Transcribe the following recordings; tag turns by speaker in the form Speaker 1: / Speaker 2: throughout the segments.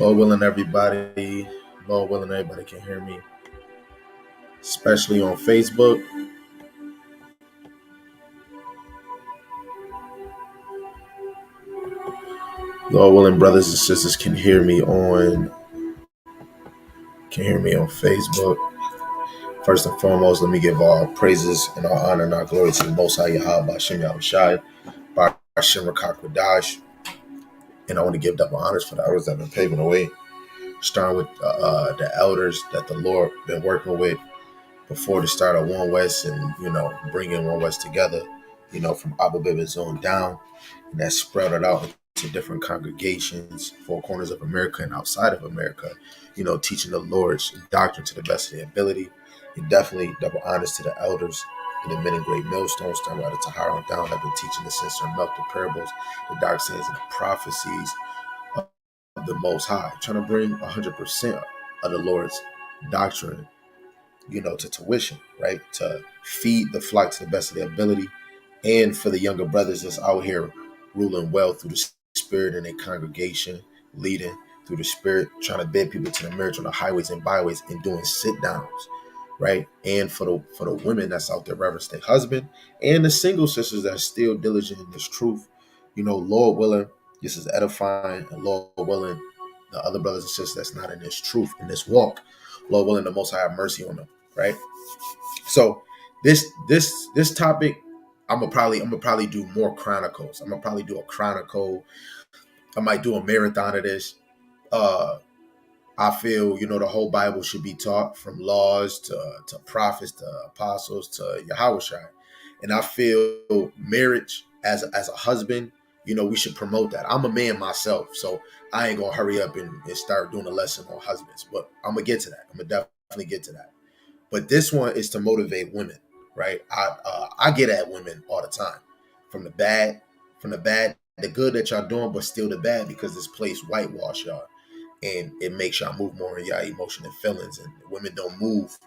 Speaker 1: Lord willing, everybody can hear me, especially on Facebook. Lord willing, brothers and sisters can hear me on Facebook. First and foremost, let me give all praises and all honor and all glory to the Most High Yahweh, Bashem Yahushai, Bashem Rakakwadash. And I want to give double honors for the elders that have been paving the way, starting with the elders that the Lord been working with before the start of One West, and bringing One West together, from Abu Baba's on down, and that spread it out to different congregations, four corners of America and outside of America, teaching the Lord's doctrine to the best of their ability. And definitely double honors to the elders and the men in great millstones, starting out of Tahara on down, have been teaching the sincere milk, the parables, the dark sayings, and the prophecies of the Most High, trying to bring 100% of the Lord's doctrine to tuition, right? To feed the flock to the best of their ability. And for the younger brothers that's out here ruling well through the Spirit in their congregation, leading through the Spirit, trying to bid people to the marriage on the highways and byways and doing sit downs, right? And for the women that's out there reverence their husband, and the single sisters that are still diligent in this truth, Lord willing, this is edifying, and Lord willing, the other brothers and sisters that's not in this truth, in this walk, Lord willing, the Most High have mercy on them, right? So this topic, I'm gonna probably do more chronicles. I'm gonna probably do a chronicle. I might do a marathon of this. I feel the whole Bible should be taught, from laws to prophets to apostles to Yahushua, and I feel marriage as a husband. We should promote that. I'm a man myself, so I ain't gonna hurry up and start doing a lesson on husbands, but I'm gonna get to that. I'm gonna definitely get to that. But this one is to motivate women, right? I get at women all the time, from the bad, the good that y'all doing, but still the bad, because this place whitewash y'all, and it makes y'all move more in y'all emotion and feelings, and women don't move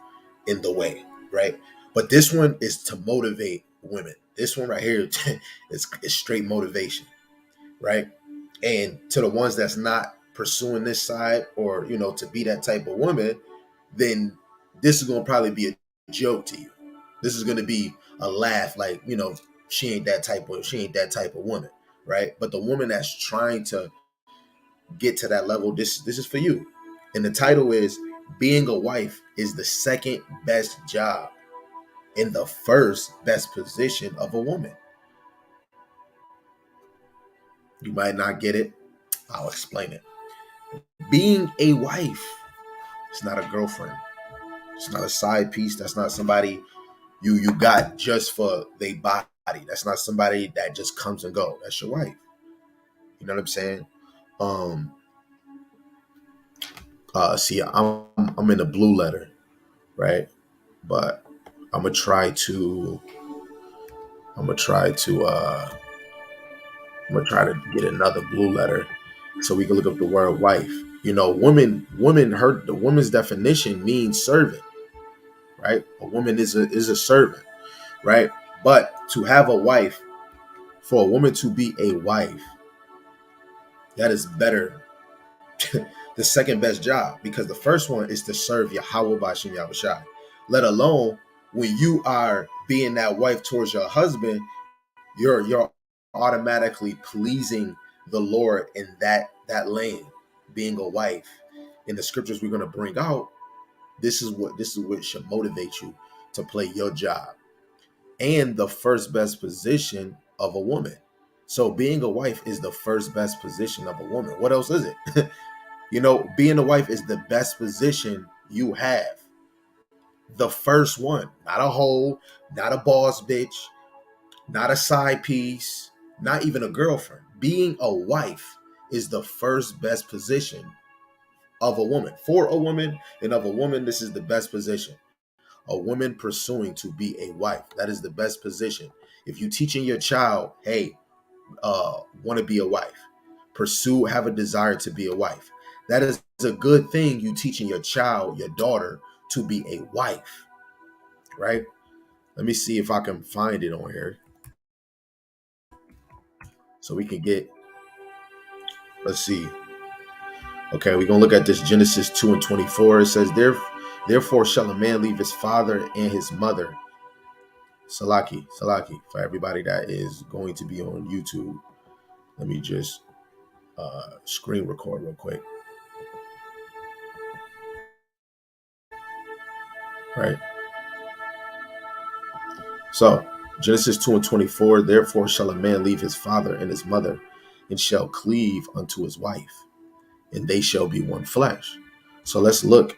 Speaker 1: in the way, right? But this one is to motivate women. This one right here is straight motivation, right? And to the ones that's not pursuing this side, or to be that type of woman, then this is going to probably be a joke to you. This is going to be a laugh, like, she ain't that type of woman, right? But the woman that's trying to get to that level, this is for you. And the title is Being a Wife is the Second Best Job and the First Best Position of a Woman. You might not get it. I'll explain it. Being a wife, it's not a girlfriend. It's not a side piece. That's not somebody you got just for their body. That's not somebody that just comes and go. That's your wife. You know what I'm saying? See, I'm in the blue letter, right? But I'm gonna try to get another blue letter so we can look up the word wife. The woman's definition means servant, right? A woman is a servant, right? But to have a wife, for a woman to be a wife, that is better, the second best job, because the first one is to serve Yahweh Bashim Yahushai. Let alone when you are being that wife towards your husband, you're automatically pleasing the Lord in that lane, being a wife. In the scriptures we're going to bring out, this is what should motivate you to play your job, and the first best position of a woman. So being a wife is the first best position of a woman. What else is it? Being a wife is the best position you have. The first one, not a hoe, not a boss bitch, not a side piece, not even a girlfriend. Being a wife is the first best position of a woman. For a woman, and of a woman, this is the best position. A woman pursuing to be a wife, that is the best position. If you teaching your child, hey, want to be a wife, have a desire to be a wife, that is a good thing. You teaching your child, your daughter, to be a wife, right? Let me see if I can find it on here so we can get, let's see. Okay, we're gonna look at this Genesis 2 and 24. It says, Therefore shall a man leave his father and his mother. Salaki, for everybody that is going to be on YouTube. Let me just screen record real quick. Right. So Genesis 2 and 24, therefore shall a man leave his father and his mother, and shall cleave unto his wife, and they shall be one flesh. So let's look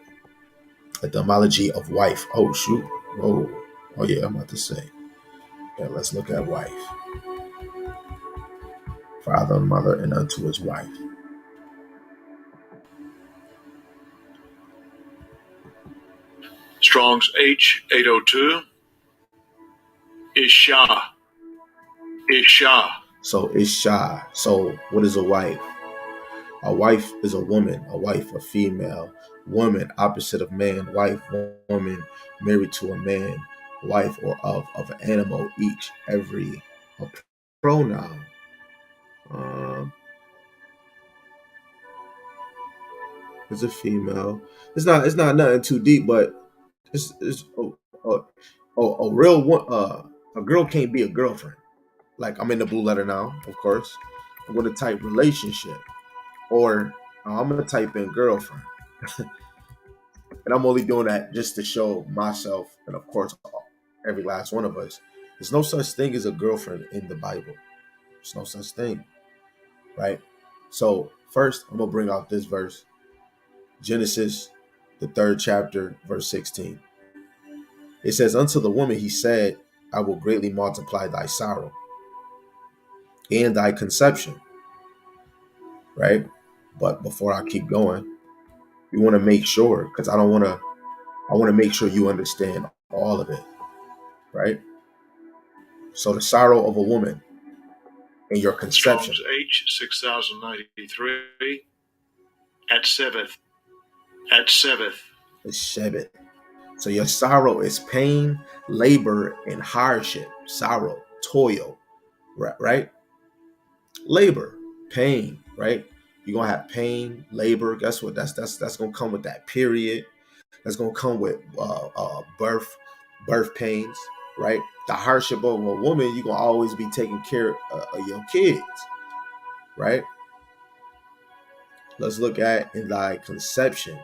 Speaker 1: at the etymology of wife. Oh shoot. Oh, oh yeah, I'm about to say. Yeah, let's look at wife. Father, mother, and unto his wife.
Speaker 2: Strong's H802. Isha. Isha.
Speaker 1: So Isha. So what is a wife? A wife is a woman. A wife, a female. Woman, opposite of man. Wife, woman, married to a man. Wife or of an animal. Each, every, a pronoun. It's a female. It's not nothing too deep, but it's a real one. A girl can't be a girlfriend. Like I'm in the blue letter now, of course. I'm going to type relationship, or I'm going to type in girlfriend, and I'm only doing that just to show myself, and of course, every last one of us. There's no such thing as a girlfriend in the Bible. There's no such thing, right? So first, I'm gonna bring out this verse, Genesis, the 3rd chapter, verse 16. It says, "Unto the woman he said, I will greatly multiply thy sorrow and thy conception." Right? But before I keep going, we want to make sure, because I want to make sure you understand all of it, right? So the sorrow of a woman in your conception.
Speaker 2: Strong's H6093. At seventh.
Speaker 1: Is shevet. So your sorrow is pain, labor, and hardship. Sorrow, toil, right? Labor, pain, right? You're gonna have pain, labor. Guess what? That's gonna come with that period. That's gonna come with birth pains, right? The hardship of a woman, you're gonna always be taking care of your kids, right? Let's look at in thy conception.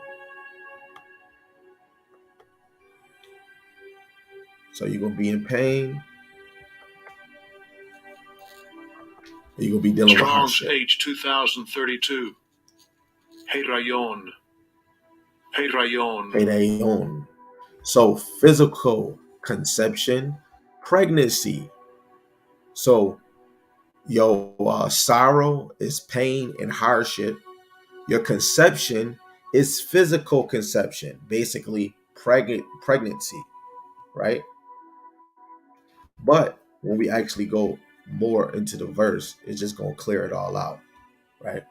Speaker 1: So you're gonna be in pain. You're gonna be dealing with hardship.
Speaker 2: H2032. Herayon.
Speaker 1: So physical conception, pregnancy. So your sorrow is pain and hardship. Your conception is physical conception, basically pregnancy, right? But when we actually go more into the verse, it's just gonna clear it all out, right?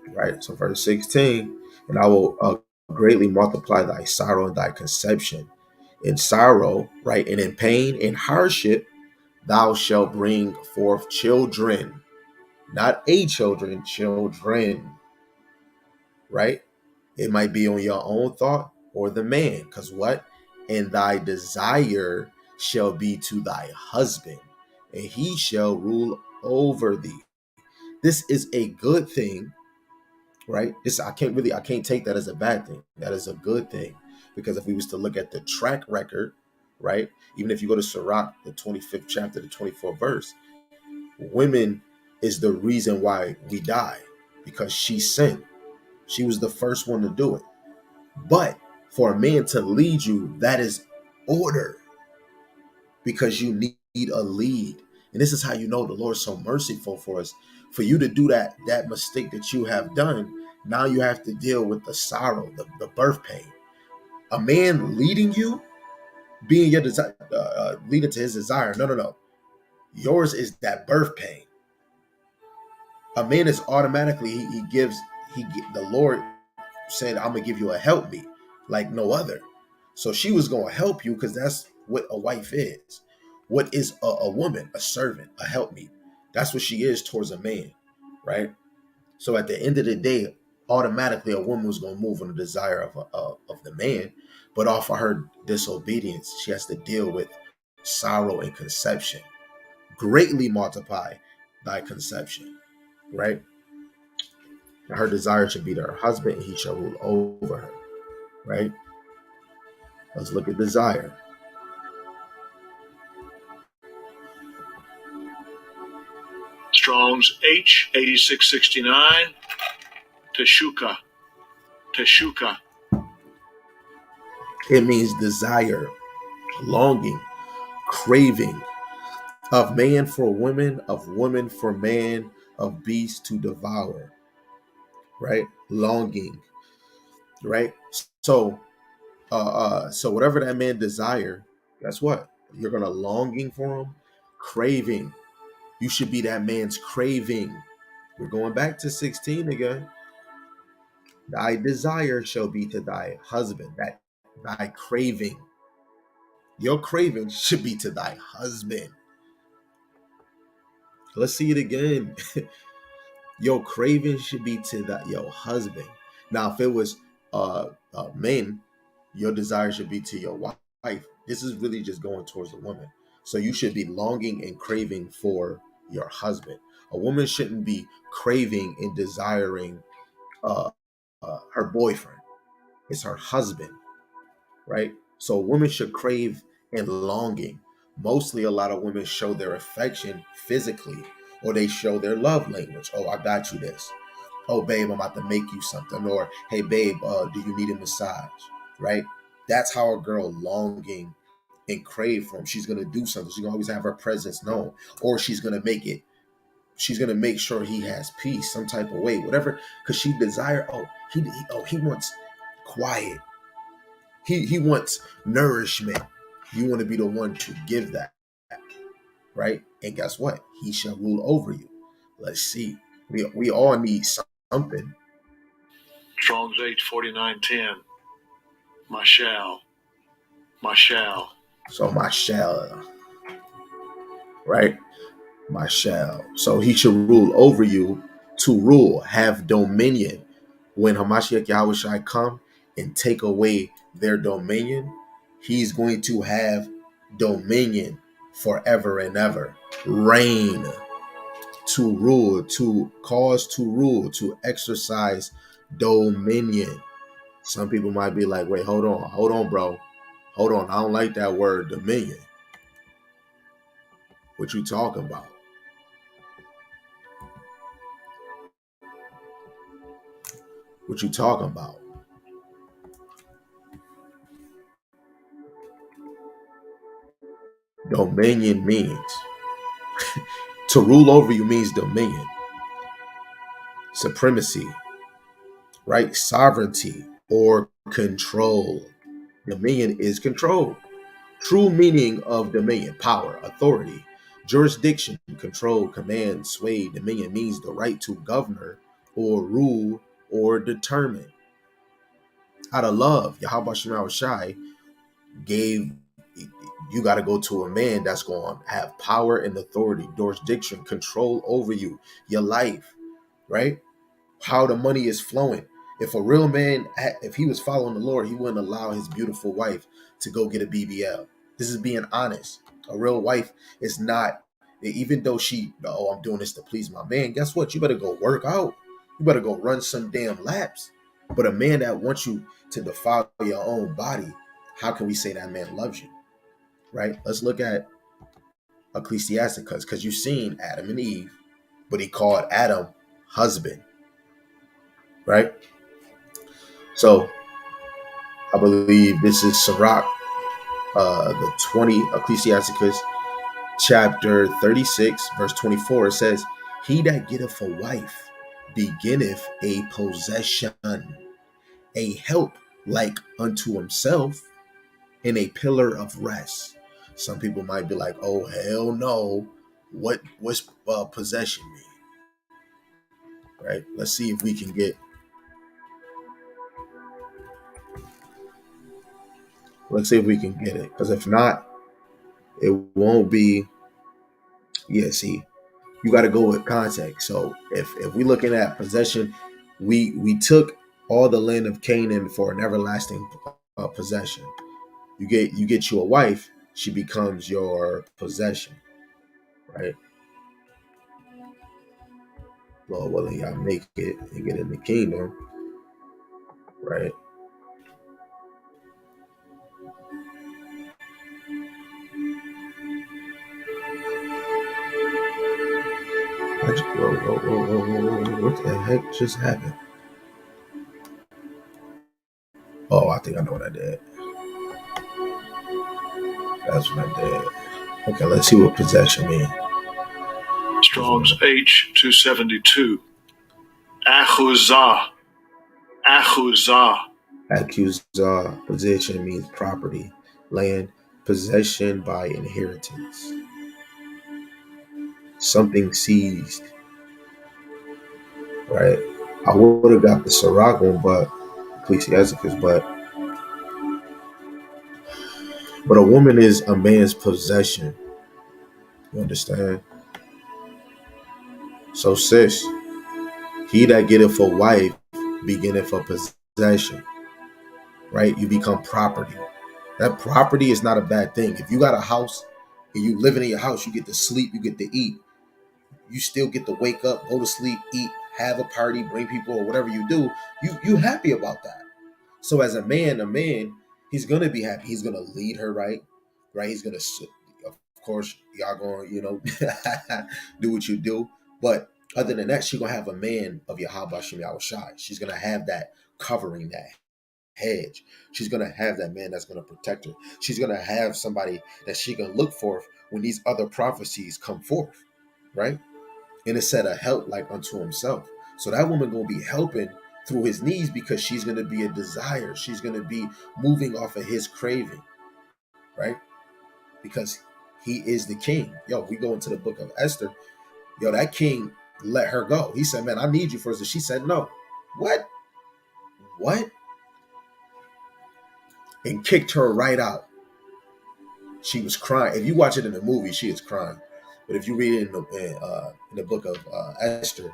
Speaker 1: Right. So verse 16, and I will greatly multiply thy sorrow and thy conception. In sorrow, right, and in pain and hardship, thou shalt bring forth children, not a children, children, right? It might be on your own thought or the man, because what? And thy desire shall be to thy husband, and he shall rule over thee. This is a good thing, right? I can't take that as a bad thing. That is a good thing, because if we was to look at the track record, right? Even if you go to Sirach, the 25th chapter, the 24th verse, women is the reason why we die, because she sinned. She was the first one to do it. But for a man to lead you, that is order, because you need a lead. And this is how you know the Lord's so merciful for us. For you to do that mistake that you have done, now you have to deal with the sorrow, the birth pain. A man leading you, being your desire, leading to his desire. No. Yours is that birth pain. A man is automatically the Lord said, I'm gonna give you a help me like no other. So she was gonna help you, because that's what a wife is. What is a woman? A servant, a helpmeet. That's what she is towards a man, right? So at the end of the day, automatically a woman was going to move on the desire of the man, but off of her disobedience, she has to deal with sorrow and conception. Greatly multiply thy conception, right? Her desire should be to her husband, and he shall rule over her, right? Let's look at desire.
Speaker 2: Strong's H8669. Teshuka. Teshuka.
Speaker 1: It means desire, longing, craving of man for woman, of woman for man, of beast to devour, right? Longing, right? So, so whatever that man desire, guess what? You're gonna longing for him, craving. You should be that man's craving. We're going back to 16 again. Thy desire shall be to thy husband, that thy craving. Your craving should be to thy husband. Let's see it again. Your craving should be to that your husband. Now, if it was men, your desire should be to your wife. This is really just going towards the woman. So you should be longing and craving for your husband. A woman shouldn't be craving and desiring uh, her boyfriend. It's her husband, right? So a woman should crave and longing. Mostly, a lot of women show their affection physically, or they show their love language. Oh, I got you this. Oh, babe, I'm about to make you something. Or, hey, babe, do you need a massage? Right? That's how a girl longing and crave for him. She's gonna do something. She's gonna always have her presence known, or she's gonna make it. She's gonna make sure he has peace, some type of way, whatever, because she desire. He wants quiet. He wants nourishment. You want to be the one to give that, right? And guess what? He shall rule over you. Let's see. We all need something.
Speaker 2: Strong's H4910. Mashal. Mashal.
Speaker 1: So my shall, right? My shall. So he should rule over you, to rule, have dominion. When Hamashiach Yahweh shall come and take away their dominion, he's going to have dominion forever and ever. Reign, to rule, to cause to rule, to exercise dominion. Some people might be like, wait, hold on, bro. Hold on. I don't like that word dominion. What you talking about? What you talking about? Dominion means to rule over you means dominion, supremacy, right? Sovereignty or control. Dominion is control. True meaning of dominion: power, authority, jurisdiction, control, command, sway. Dominion means the right to govern or rule or determine. Out of love, Yahweh Shema Shai gave, you got to go to a man that's going to have power and authority, jurisdiction, control over you, your life, right? How the money is flowing. If a real man, if he was following the Lord, he wouldn't allow his beautiful wife to go get a BBL. This is being honest. A real wife is not, even though she, oh, I'm doing this to please my man. Guess what? You better go work out. You better go run some damn laps. But a man that wants you to defile your own body, how can we say that man loves you? Right? Let's look at Ecclesiasticus, because you've seen Adam and Eve, but he called Adam husband, right? So I believe this is Sirach, the 20, Ecclesiasticus chapter 36, verse 24. It says, he that getteth a wife beginneth a possession, a help like unto himself, and a pillar of rest. Some people might be like, oh, hell no. What's possession mean? Right? Let's see if we can get, let's see if we can get it. Because if not, it won't be, yeah, see, You got to go with context. So if we looking at possession, we took all the land of Canaan for an everlasting possession. You get you a wife, she becomes your possession, right? Lord willing, y'all make it and get in the kingdom, right? What the heck just happened? Oh, I think I know what I did. That's what I did. Okay, let's see what possession means.
Speaker 2: Strong's H 272. Achuzah. Achuzah.
Speaker 1: Accusar, possession means property, land, possession by inheritance, something seized, right? I would have got the Sirach one, but Ecclesiasticus, but a woman is a man's possession. You understand? So sis, he that getteth a wife beginneth for possession, right? You become property. That property is not a bad thing. If you got a house and you living in your house, you get to sleep, you get to eat. You still get to wake up, go to sleep, eat, have a party, bring people, or whatever you do. You happy about that. So as a man, he's gonna be happy. He's gonna lead her right, right. He's gonna, of course, y'all gonna, do what you do. But other than that, she's gonna have a man of Yahweh Shem Yahushai. She's gonna have that covering, that hedge. She's gonna have that man that's gonna protect her. She's gonna have somebody that she can look for when these other prophecies come forth, right? And it said a help like unto himself. So that woman gonna be helping through his needs because she's gonna be a desire. She's gonna be moving off of his craving, right? Because he is the king. Yo, we go into the book of Esther. Yo, that king let her go. He said, "Man, I need you first." And she said, "No." What? What? And kicked her right out. She was crying. If you watch it in the movie, she is crying. But if you read it in the book of Esther,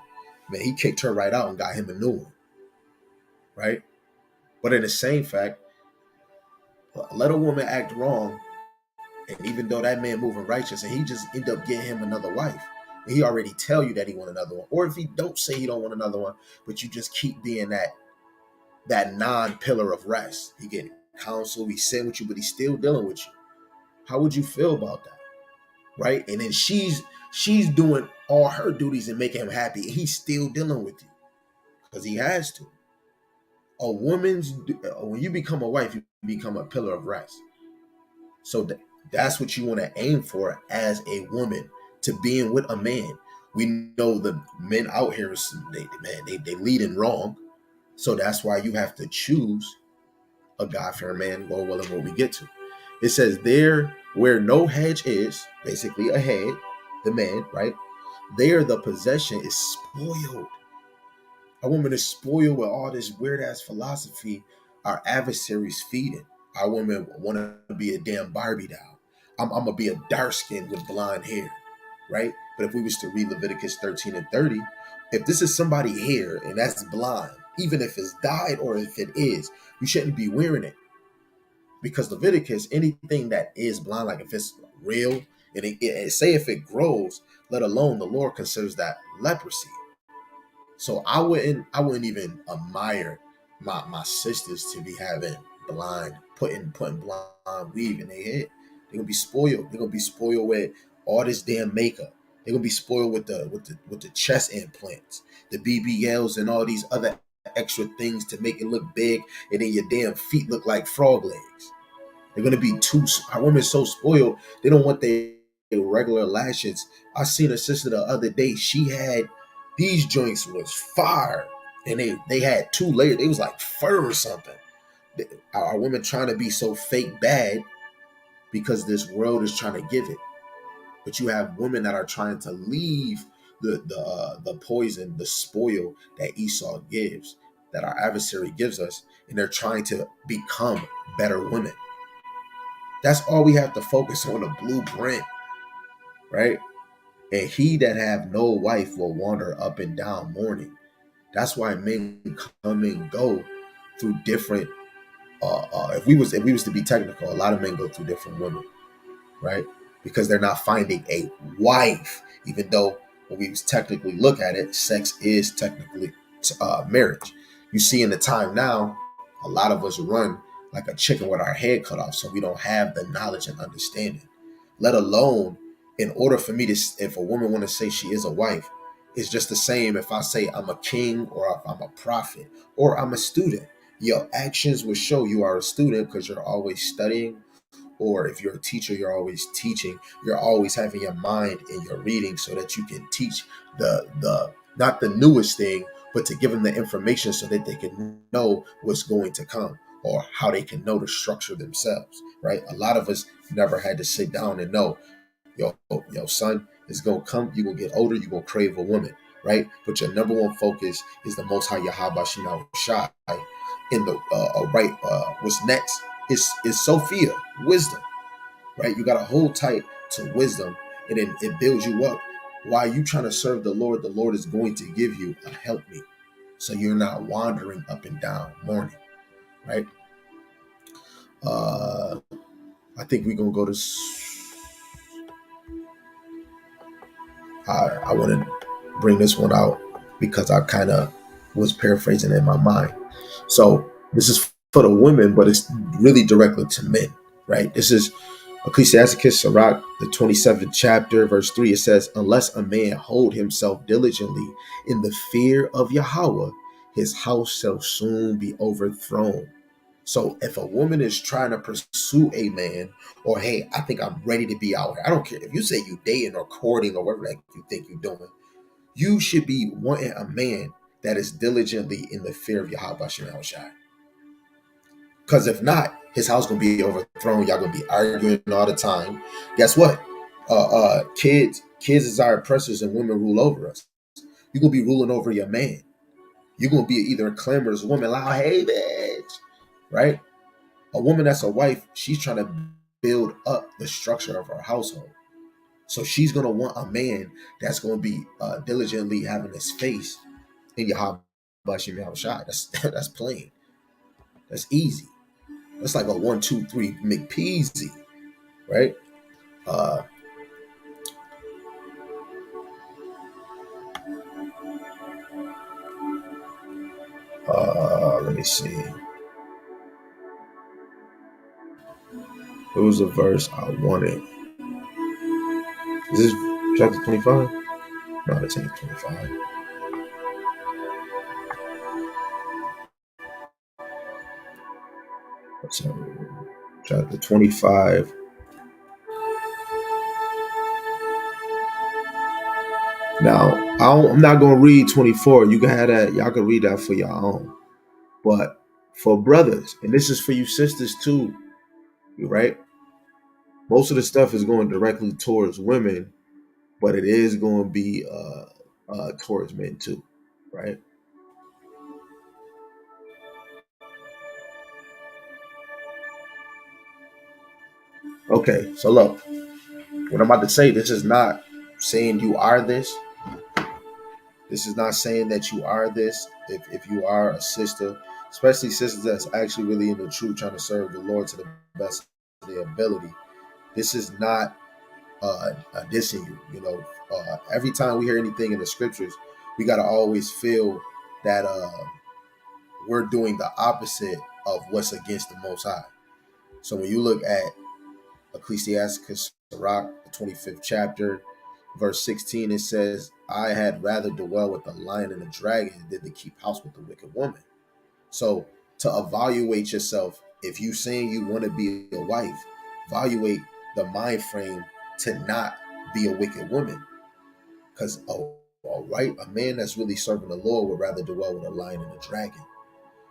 Speaker 1: man, he kicked her right out and got him a new one, right? But in the same fact, let a woman act wrong, and even though that man moving righteous, and he just end up getting him another wife, and he already tell you that he want another one, or if he don't say he don't want another one, but you just keep being that non-pillar of rest. He get counsel, he sit with you, but he's still dealing with you. How would you feel about that, right? And then she's doing all her duties and making him happy, and he's still dealing with you because he has to. A woman's when you become a wife, you become a pillar of rest. So that's what you want to aim for as a woman, to being with a man. We know the men out here, they leading wrong. So that's why you have to choose a God-fearing man, Lord willing, what we get to. It says there where no hedge is, basically a head, the man, right? There the possession is spoiled. A woman is spoiled with all this weird ass philosophy our adversaries feeding. Our women want to be a damn Barbie doll. I'm gonna be a dark skin with blonde hair, right? But if we was to read Leviticus 13 and 30, if this is somebody here and that's blonde, even if it's dyed or if it is, you shouldn't be wearing it. Because Leviticus, anything that is blonde, like if it's real, and it say if it grows, let alone the Lord considers that leprosy. So I wouldn't even admire my sisters to be having putting blonde weave in their head. They're gonna be spoiled. They're gonna be spoiled with all this damn makeup. They're gonna be spoiled with the chest implants, the BBLs, and all these other extra things to make it look big, and then your damn feet look like frog legs. They're gonna be too. Our women so spoiled. They don't want their regular lashes. I seen a sister the other day. She had these joints was fire, and they had two layers. They was like fur or something. Our women trying to be so fake bad because this world is trying to give it. But you have women that are trying to leave the poison, the spoil that Esau gives, that our adversary gives us, and they're trying to become better women. That's all we have to focus on, the blueprint, right? And he that have no wife will wander up and down mourning. That's why men come and go through different. If we was to be technical, a lot of men go through different women, right? Because they're not finding a wife, even though when we technically look at it, sex is technically marriage. You see, in the time now, a lot of us run like a chicken with our head cut off, so we don't have the knowledge and understanding. Let alone, in order for me to, if a woman want to say she is a wife, it's just the same if I say I'm a king or if I'm a prophet or I'm a student. Your actions will show you are a student because you're always studying, or if you're a teacher, you're always teaching. You're always having your mind in your reading so that you can teach the not the newest thing, but to give them the information so that they can know what's going to come or how they can know to structure themselves. Right? A lot of us never had to sit down and know, yo, son, it's gonna come. You're gonna get older. You're gonna crave a woman, right? But your number one focus is the Most High Yahweh Shema Shai. In the right, what's next is Sophia, wisdom, right? You got to hold tight to wisdom, and then it builds you up. While you trying to serve the Lord is going to give you a helpmeet, so you're not wandering up and down mourning, right? Uh, I think we're gonna go to. I want to bring this one out because I kind of was paraphrasing in my mind. So this is for the women, but it's really directly to men, right? This is Ecclesiasticus Sirach, the 27th chapter, verse 3. It says, unless a man hold himself diligently in the fear of Yahweh, his house shall soon be overthrown. So if a woman is trying to pursue a man, or hey, I think I'm ready to be out here. I don't care if you say you dating or courting or whatever that you think you're doing. You should be wanting a man that is diligently in the fear of Yahweh Shem Shai. Because if not, his house gonna be overthrown. Y'all gonna be arguing all the time. Guess what? Kids is our oppressors and women rule over us. You're gonna be ruling over your man. You're gonna be either a clamorous woman, like, hey bitch, right? A woman that's a wife, she's trying to build up the structure of her household. So she's gonna want a man that's gonna be diligently having his face in Yahweh Bashim Yahushai. That's plain. That's easy. That's like a 1, 2, 3 McPeasy, right? Uh, let me see. It was a verse I wanted. Is this chapter 25? No, it's ain't 25. So, chapter 25. Now, I'm not going to read 24. You can have that. Y'all can read that for your own. But for brothers, and this is for you sisters too, right? Most of the stuff is going directly towards women, but it is going to be towards men too, right? Okay, so look, what I'm about to say, this is not saying you are this. This is not saying that you are this. If you are a sister, especially sisters that's actually really in the truth, trying to serve the Lord to the best of their ability, this is not dissing you. Every time we hear anything in the scriptures, we got to always feel that we're doing the opposite of what's against the Most High. So when you look at Ecclesiasticus Sirach, the 25th chapter, verse 16, it says, I had rather dwell with the lion and the dragon than to keep house with the wicked woman. So to evaluate yourself, if you saying you want to be a wife, evaluate the mind frame to not be a wicked woman. Because a man that's really serving the Lord would rather dwell with a lion and a dragon.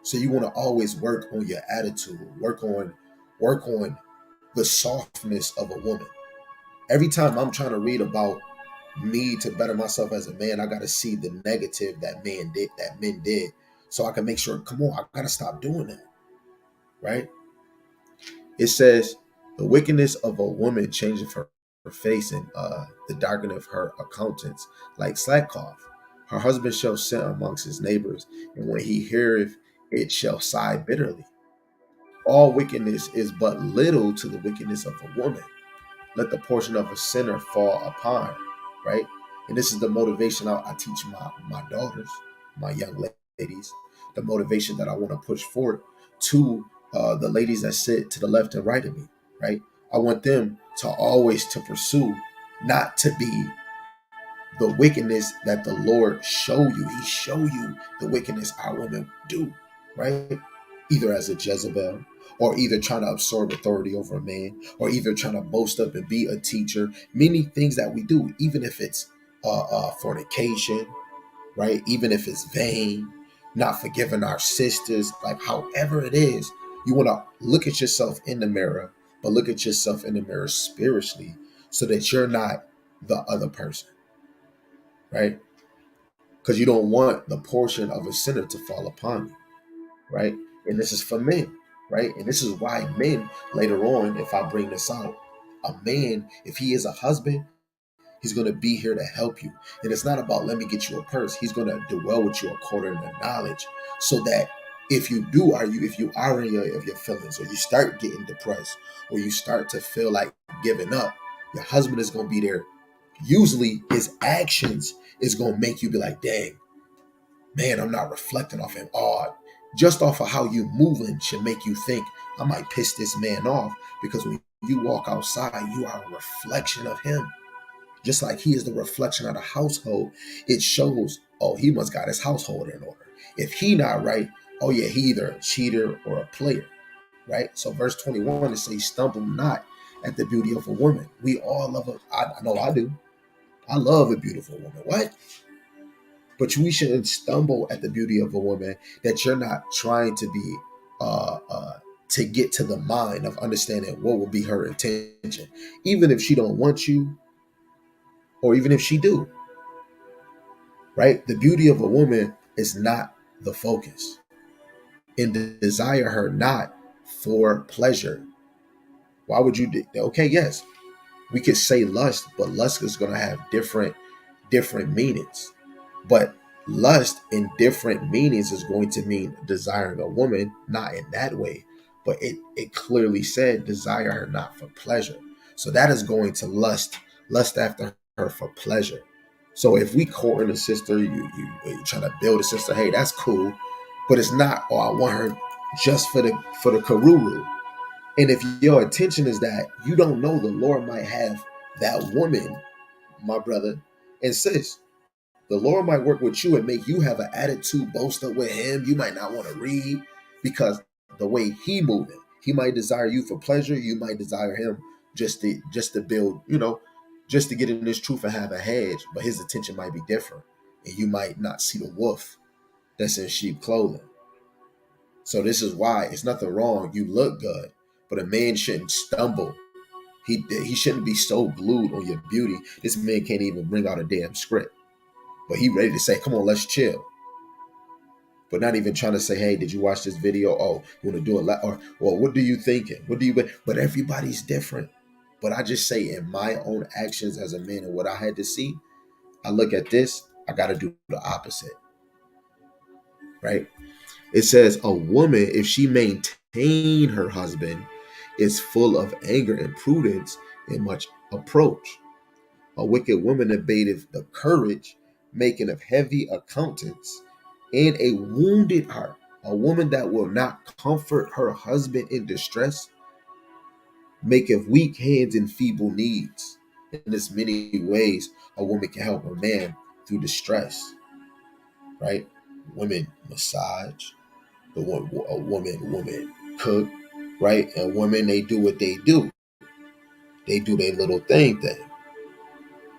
Speaker 1: So you want to always work on your attitude, work on the softness of a woman. Every time I'm trying to read about me to better myself as a man, I gotta see the negative that men did. So I can make sure, come on, I gotta stop doing that. Right? It says the wickedness of a woman changeth her face, and the darkening of her countenance like sackcloth. Her husband shall sit amongst his neighbors, and when he heareth it shall sigh bitterly. All wickedness is but little to the wickedness of a woman. Let the portion of a sinner fall upon her, right? And this is the motivation I teach my daughters, my young ladies, the motivation that I want to push forward to the ladies that sit to the left and right of me, right? I want them to always to pursue, not to be the wickedness that the Lord show you. He show you the wickedness our women do, right? Either as a Jezebel, or either trying to absorb authority over a man, or either trying to boast up and be a teacher. Many things that we do, even if it's fornication, right? Even if it's vain, not forgiving our sisters, like however it is, you want to look at yourself in the mirror, but look at yourself in the mirror spiritually, so that you're not the other person, right? Because you don't want the portion of a sinner to fall upon you, right? And this is for men, right? And this is why men later on, if I bring this out, a man, if he is a husband, he's going to be here to help you. And it's not about let me get you a purse. He's going to dwell with you according to knowledge, so that if you are in of your feelings, or you start getting depressed, or you start to feel like giving up, your husband is going to be there. Usually his actions is going to make you be like, dang, man, I'm not reflecting off him. Oh, just off of how you moving should make you think I might piss this man off, because when you walk outside, you are a reflection of him. Just like he is the reflection of the household, it shows, oh, he must got his household in order. If he not right, oh yeah, he either a cheater or a player, right? So verse 21, it says, stumble not at the beauty of a woman. We all love I know I do. I love a beautiful woman. What? But we shouldn't stumble at the beauty of a woman that you're not trying to be to get to the mind of understanding what will be her intention. Even if she don't want you, or even if she do, right? The beauty of a woman is not the focus. And desire her not for pleasure. Why would you okay, yes, we could say lust, but lust is going to have different meanings. But lust in different meanings is going to mean desiring a woman, not in that way, but it clearly said desire her not for pleasure. So that is going to lust after her for pleasure. So if we courting a sister, you trying to build a sister, hey, that's cool, but it's not. Oh, I want her just for the karuru. And if your intention is that, you don't know, the Lord might have that woman, my brother and sis. The Lord might work with you and make you have an attitude, boast up with him. You might not want to read because the way he moving, he might desire you for pleasure. You might desire him just to build, just to get in this truth and have a hedge. But his intention might be different, and you might not see the wolf that's in sheep clothing. So this is why it's nothing wrong. You look good, but a man shouldn't stumble. He shouldn't be so glued on your beauty. This man can't even bring out a damn script, but he ready to say, "Come on, let's chill." But not even trying to say, "Hey, did you watch this video? Oh, you want to do it?" Or, "Well, what do you thinking? What do you?" But everybody's different. But I just say, in my own actions as a man and what I had to see, I look at this. I got to do the opposite, right? It says a woman, if she maintain her husband, is full of anger and prudence and much approach. A wicked woman abateth the courage, making of heavy accountants, and a wounded heart. A woman that will not comfort her husband in distress, maketh weak hands and feeble needs. In this many ways, a woman can help a man through distress, right? Women massage, a woman cook, right? And women, they do what they do. They do their little thing.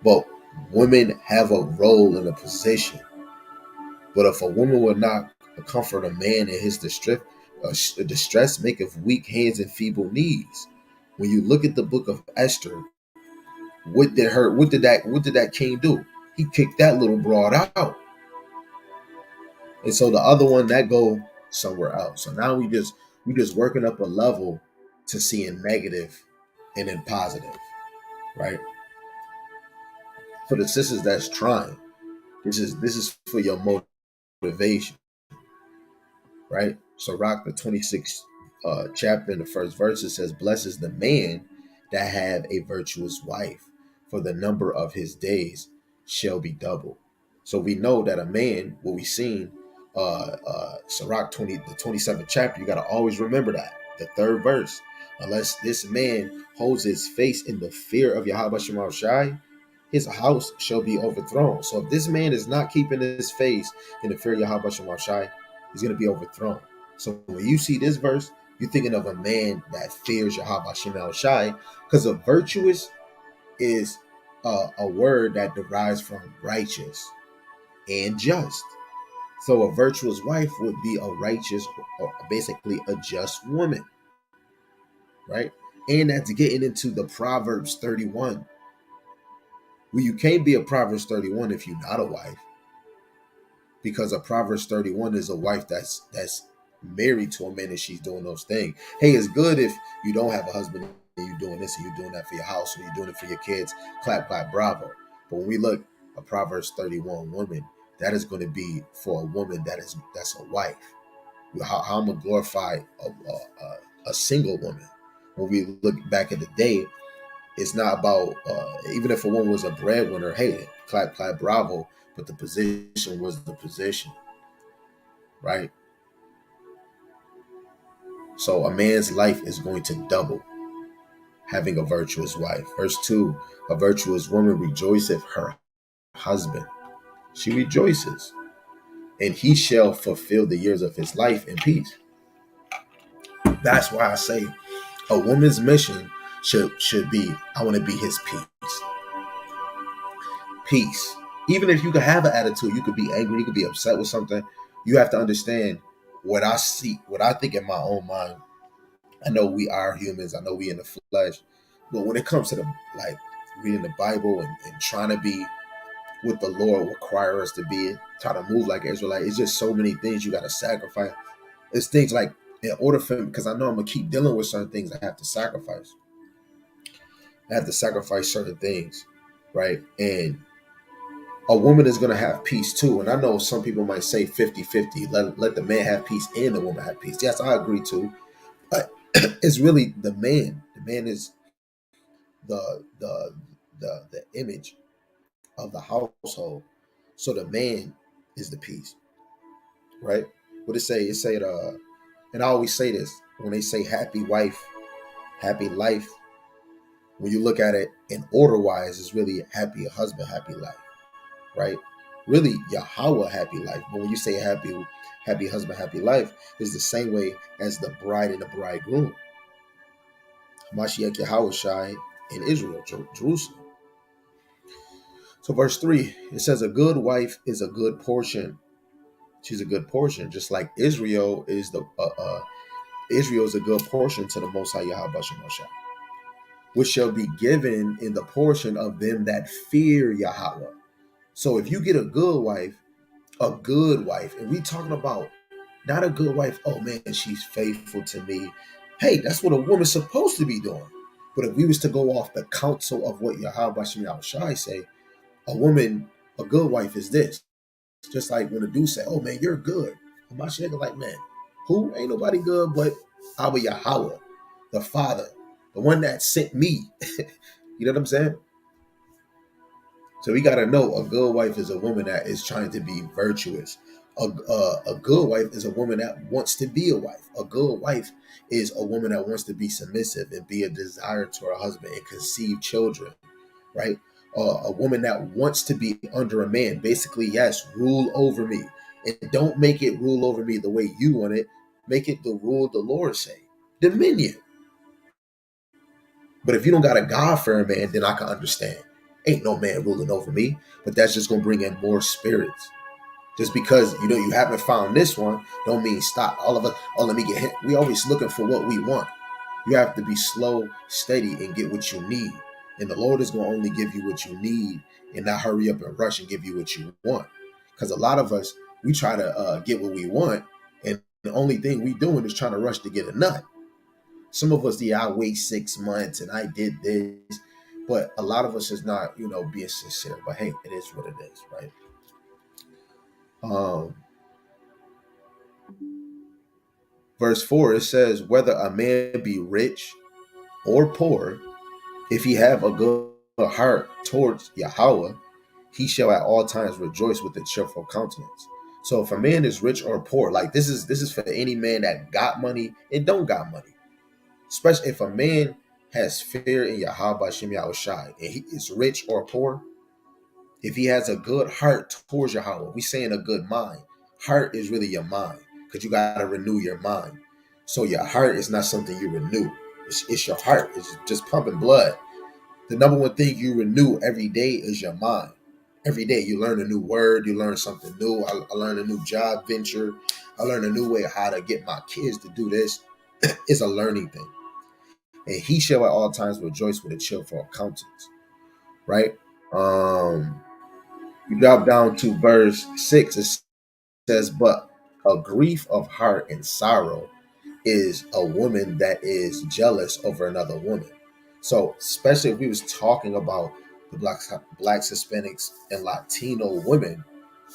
Speaker 1: But women have a role and a position. But if a woman will not comfort a man in his distress maketh weak hands and feeble knees. When you look at the book of Esther, what did that king do? He kicked that little broad out. And so the other one that go somewhere else. So now we just working up a level to seeing negative and then positive, right? For the sisters that's trying, this is for your motivation, right? So Rock the 26th chapter in the first verse, it says, "Blessed is the man that have a virtuous wife, for the number of his days shall be double." So we know that a man, what we seen, Sirach 20, the 27th chapter, you got to always remember that. The third verse, unless this man holds his face in the fear of Yahweh Shema Shai, his house shall be overthrown. So if this man is not keeping his face in the fear of Yahweh Shema Shai, he's going to be overthrown. So when you see this verse, you're thinking of a man that fears Yahweh Shema Shai, because a virtuous is a word that derives from righteous and just. So a virtuous wife would be a righteous, or basically a just woman, right? And that's getting into the Proverbs 31. Well, you can't be a Proverbs 31 if you're not a wife, because a Proverbs 31 is a wife that's married to a man and she's doing those things. Hey, it's good if you don't have a husband and you're doing this and you're doing that for your house or you're doing it for your kids. Clap, clap, bravo. But when we look a Proverbs 31 woman, that is going to be for a woman that's a wife. How I'm gonna glorify a single woman. When we look back at the day, it's not about even if a woman was a breadwinner, hey, clap, clap, bravo. But the position was the position, right? So a man's life is going to double having a virtuous wife. Verse 2, a virtuous woman rejoiceth her husband. She rejoices, and he shall fulfill the years of his life in peace. That's why I say a woman's mission should be, I want to be his peace. Peace. Even if you could have an attitude, you could be angry, you could be upset with something. You have to understand what I see, what I think in my own mind. I know we are humans. I know we in the flesh. But when it comes to the like reading the Bible and trying to be what the Lord require us to be, try to move like Israelite, it's just so many things you got to sacrifice. It's things like in order for, because I know I'm gonna keep dealing with certain things, I have to sacrifice. I have to sacrifice certain things, right? And a woman is going to have peace too. And I know some people might say 50-50, let the man have peace and the woman have peace. Yes, I agree too. But it's really the man. The man is the the image of the household. So the man is the peace, right? What it say? It said, and I always say this when they say happy wife, happy life. When you look at it in order wise, it's really happy husband, happy life, right? Really, Yahweh happy life. But when you say happy husband, happy life, is the same way as the bride and the bridegroom. Mashiach Yahweh Shai in Israel, Jerusalem. So verse 3, it says a good wife is a good portion. She's a good portion, just like Israel is Israel is a good portion to the Most High Yahweh Shai, which shall be given in the portion of them that fear Yahweh. So if you get a good wife, and we talking about not a good wife, oh man, she's faithful to me. Hey, that's what a woman's supposed to be doing. But if we was to go off the counsel of what Yahweh Shai say, a good wife is this. Just like when a dude say, oh man, you're good. And my shit like, man, who? Ain't nobody good but Abba Yahweh, the Father, the one that sent me. You know what I'm saying? So we got to know a good wife is a woman that is trying to be virtuous. A good wife is a woman that wants to be a wife. A good wife is a woman that wants to be submissive and be a desire to her husband and conceive children, right? A woman that wants to be under a man. Basically, yes, rule over me. And don't make it rule over me the way you want it. Make it the rule the Lord say. Dominion. But if you don't got a God-fearing man, then I can understand. Ain't no man ruling over me. But that's just going to bring in more spirits. Just because, you haven't found this one, don't mean stop. All of us, oh, let me get hit. We always looking for what we want. You have to be slow, steady, and get what you need. And the Lord is going to only give you what you need and not hurry up and rush and give you what you want. Because a lot of us, we try to get what we want. And the only thing we doing is trying to rush to get a nut. Some of us, I wait 6 months and I did this. But a lot of us is not, being sincere. But hey, it is what it is, right? Um, Verse 4, it says, whether a man be rich or poor, if he have a good heart towards Yahweh, he shall at all times rejoice with a cheerful countenance. So if a man is rich or poor, like this is for any man that got money and don't got money. Especially if a man has fear in Yahweh Shem Yahushai and he is rich or poor, if he has a good heart towards Yahweh, we saying a good mind. Heart is really your mind because you got to renew your mind. So your heart is not something you renew. It's your heart. It's just pumping blood. The number one thing you renew every day is your mind. Every day you learn a new word, you learn something new. I learn a new job venture. I learn a new way of how to get my kids to do this. It's a learning thing. And he shall at all times rejoice with a cheerful countenance. Right? You drop down to verse 6. It says, but a grief of heart and sorrow is a woman that is jealous over another woman. So especially if we was talking about the blacks, Hispanics, and Latino women,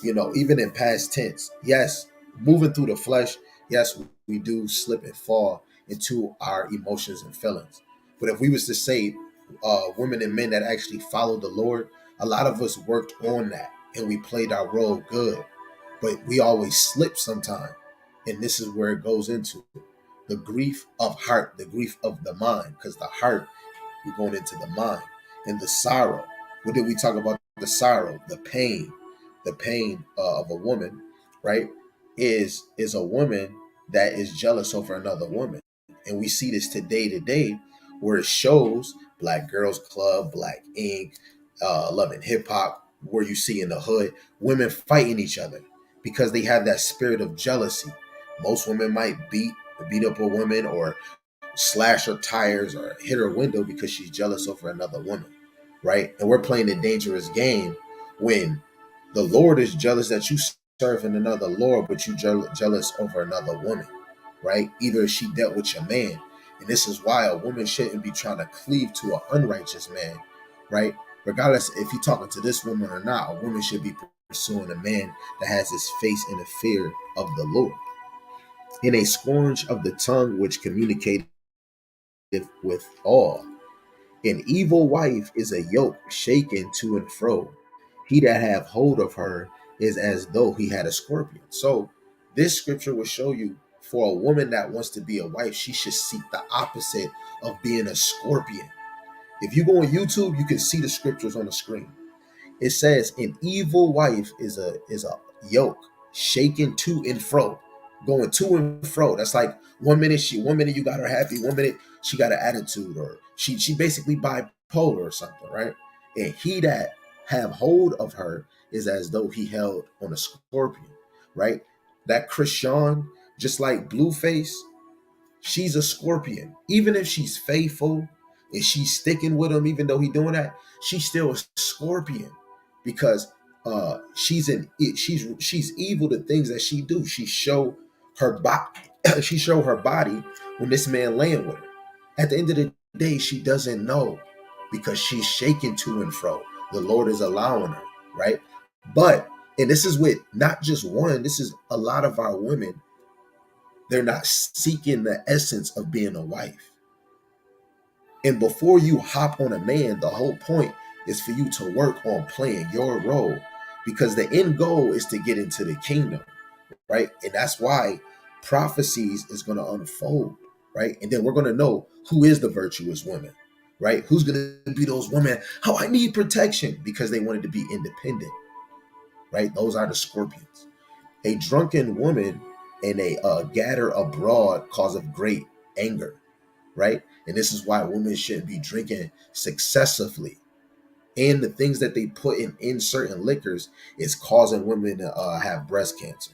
Speaker 1: even in past tense, yes, moving through the flesh, yes, we do slip and fall into our emotions and feelings. But if we was to say women and men that actually followed the Lord, a lot of us worked on that and we played our role good. But we always slip sometime. And this is where it goes into the grief of heart, the grief of the mind, because the heart, we're going into the mind, and the sorrow. What did we talk about? The sorrow, the pain of a woman, right? Is a woman that is jealous over another woman, and we see this to day, where it shows Black Girls Club, Black Ink, Love and Hip Hop, where you see in the hood women fighting each other because they have that spirit of jealousy. Most women might beat up a woman or slash her tires or hit her window because she's jealous over another woman, right? And we're playing a dangerous game when the Lord is jealous that you serving another Lord, but you jealous over another woman, right? Either she dealt with your man, and this is why a woman shouldn't be trying to cleave to an unrighteous man, right? Regardless if you're talking to this woman or not, a woman should be pursuing a man that has his face in the fear of the Lord. In a scourge of the tongue which communicated with all. An evil wife is a yoke shaken to and fro. He that have hold of her is as though he had a scorpion. So this scripture will show you, for a woman that wants to be a wife, she should seek the opposite of being a scorpion. If you go on YouTube, you can see the scriptures on the screen. It says an evil wife is a yoke shaken to and fro, going to and fro. That's like one minute you got her happy, one minute she got an attitude, or she basically bipolar or something, right? And he that have hold of her is as though he held on a scorpion, right? That Christian, just like Blueface, she's a scorpion. Even if she's faithful and she's sticking with him, even though he's doing that, she's still a scorpion because she's evil. The things that she do, she show her body. She show her body when this man laying with her. At the end of the day, she doesn't know because she's shaking to and fro. The Lord is allowing her, right? But and this is with not just one. This is a lot of our women. They're not seeking the essence of being a wife. And before you hop on a man, the whole point is for you to work on playing your role because the end goal is to get into the kingdom, right? And that's why prophecies is going to unfold, right? And then we're going to know who is the virtuous woman, right? Who's going to be those women? Oh, I need protection because they wanted to be independent, right? Those are the scorpions. A drunken woman and a gatter abroad cause of great anger, right? And this is why women shouldn't be drinking successively. And the things that they put in certain liquors is causing women to have breast cancer,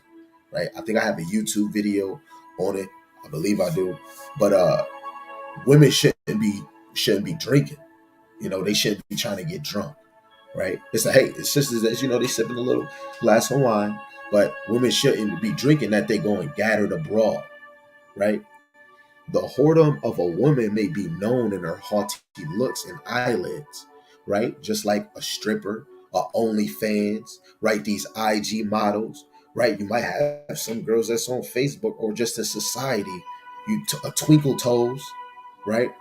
Speaker 1: right? I think I have a YouTube video on it. I believe I do. But women shouldn't be drinking. They shouldn't be trying to get drunk, right? It's like, hey, it's sisters that they sipping a little glass of wine, but women shouldn't be drinking that they go and gathered abroad, right? The whoredom of a woman may be known in her haughty looks and eyelids, right? Just like a stripper or OnlyFans, right? These IG models, right? You might have some girls that's on Facebook or just in society, a twinkle toes, right?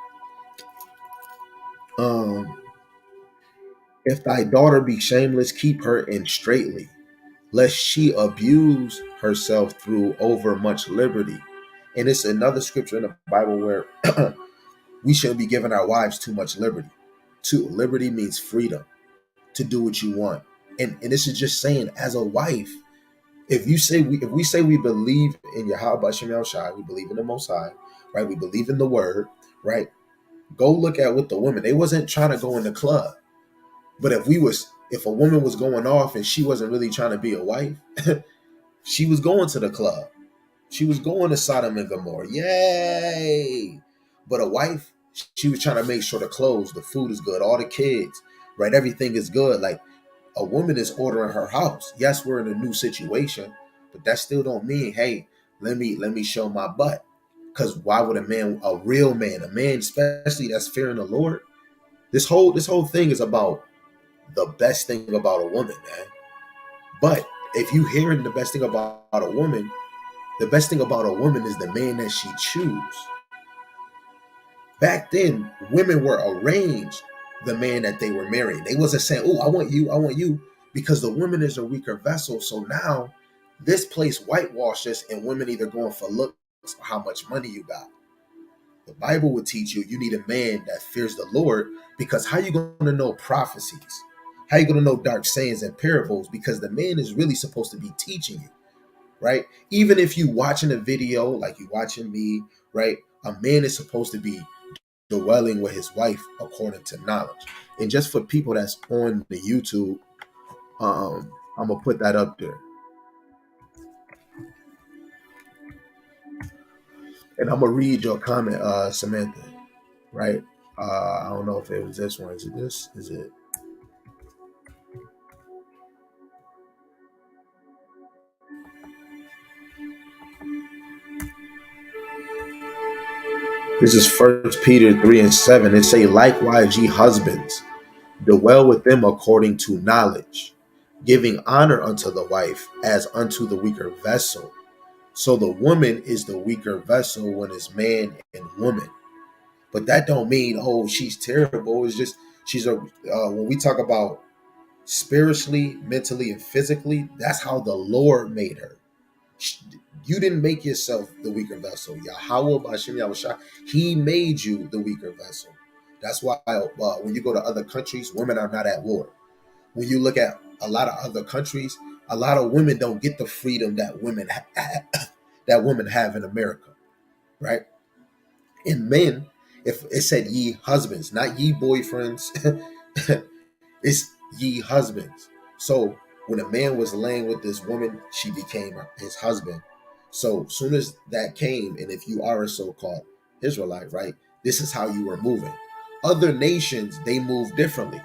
Speaker 1: Um, if thy daughter be shameless, keep her in straitly, lest she abuse herself through over much liberty. And it's another scripture in the Bible where we shouldn't be giving our wives too much liberty. Too liberty means freedom to do what you want. And this is just saying, as a wife, if we say we believe in Yahweh Shem Shai, we believe in the Most High, right? We believe in the Word, right? Go look at what the women. They wasn't trying to go in the club, but if a woman was going off and she wasn't really trying to be a wife, she was going to the club. She was going to Sodom and Gomorrah. Yay! But a wife, she was trying to make sure the clothes, the food is good, all the kids, right? Everything is good. Like a woman is ordering her house. Yes, we're in a new situation, but that still don't mean, hey, let me show my butt. Because why would a real man, a man especially that's fearing the Lord, this whole thing is about the best thing about a woman, man. But if you hearing the best thing about a woman, the best thing about a woman is the man that she choose. Back then, women were arranged the man that they were marrying. They wasn't saying, "Oh, I want you," because the woman is a weaker vessel. So now, this place whitewashes, and women either going for looks or how much money you got. The Bible would teach you need a man that fears the Lord, because how you going to know prophecies? How you going to know dark sayings and parables? Because the man is really supposed to be teaching you, right? Even if you watching a video like you watching me, right? A man is supposed to be dwelling with his wife according to knowledge. And just for people that's on the YouTube, I'm gonna put that up there, and I'm gonna read your comment, Samantha. Right? I don't know if it was this one. Is it this? Is it? This is First Peter 3:7. It say, likewise, ye husbands, dwell with them according to knowledge, giving honor unto the wife as unto the weaker vessel. So the woman is the weaker vessel when it's man and woman. But that don't mean, oh, she's terrible. It's just when we talk about spiritually, mentally, and physically, that's how the Lord made her. You didn't make yourself the weaker vessel. Yahweh B'Hashem Yahushua, He made you the weaker vessel. That's why when you go to other countries, women are not at war. When you look at a lot of other countries, a lot of women don't get the freedom that women have in America, right? And men, if it said ye husbands, not ye boyfriends, it's ye husbands. So when a man was laying with this woman, she became his husband. So soon as that came, and if you are a so-called Israelite, right, this is how you were moving. Other nations, they move differently.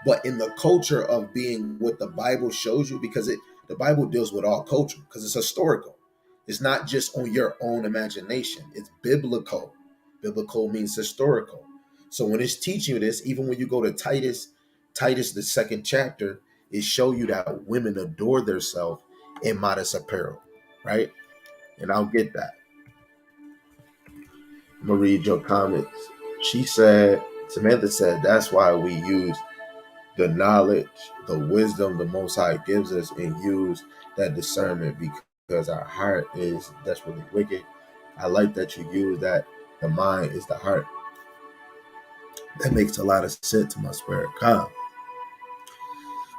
Speaker 1: But in the culture of being what the Bible shows you, because the Bible deals with all culture, because it's historical. It's not just on your own imagination. It's biblical. Biblical means historical. So when it's teaching you this, even when you go to Titus, the second chapter, it show you that women adore themselves in modest apparel, right? And I'll get that. I'm gonna read your comments. Samantha said, that's why we use the knowledge, the wisdom the Most High gives us, and use that discernment because our heart is desperately wicked. I like that you use that. The mind is the heart. That makes a lot of sense to my spirit. Calm.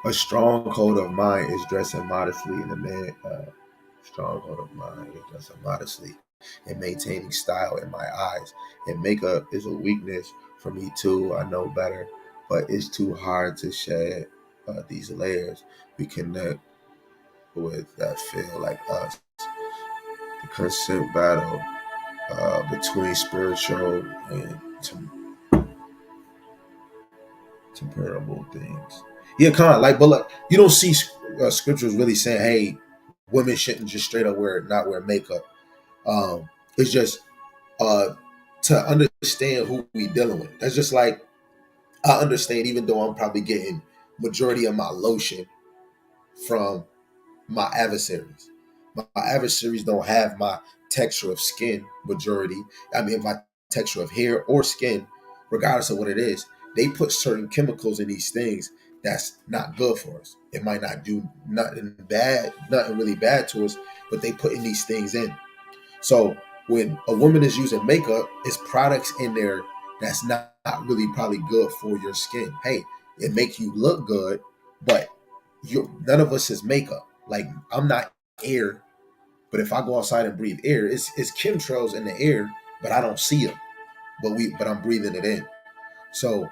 Speaker 1: A strong code of mind is dressing modestly in the man. Strong code of mind is dressing modestly and maintaining style in my eyes. And makeup is a weakness for me too. I know better, but it's too hard to shed these layers we connect with that feel like us. The constant battle between spiritual and temperable things. Yeah, kind of like, but like you don't see scriptures really saying, "Hey, women shouldn't just straight up not wear makeup." It's just to understand who we dealing with. That's just like I understand, even though I'm probably getting majority of my lotion from my adversaries. My adversaries don't have my texture of skin majority. I mean, my texture of hair or skin, regardless of what it is. They put certain chemicals in these things that's not good for us. It might not do nothing really bad to us, but they put in these things in. So when a woman is using makeup, it's products in there that's not really probably good for your skin. Hey, it make you look good, but none of us is makeup. Like I'm not air, but if I go outside and breathe air, it's chemtrails in the air, but I don't see them. But I'm breathing it in. So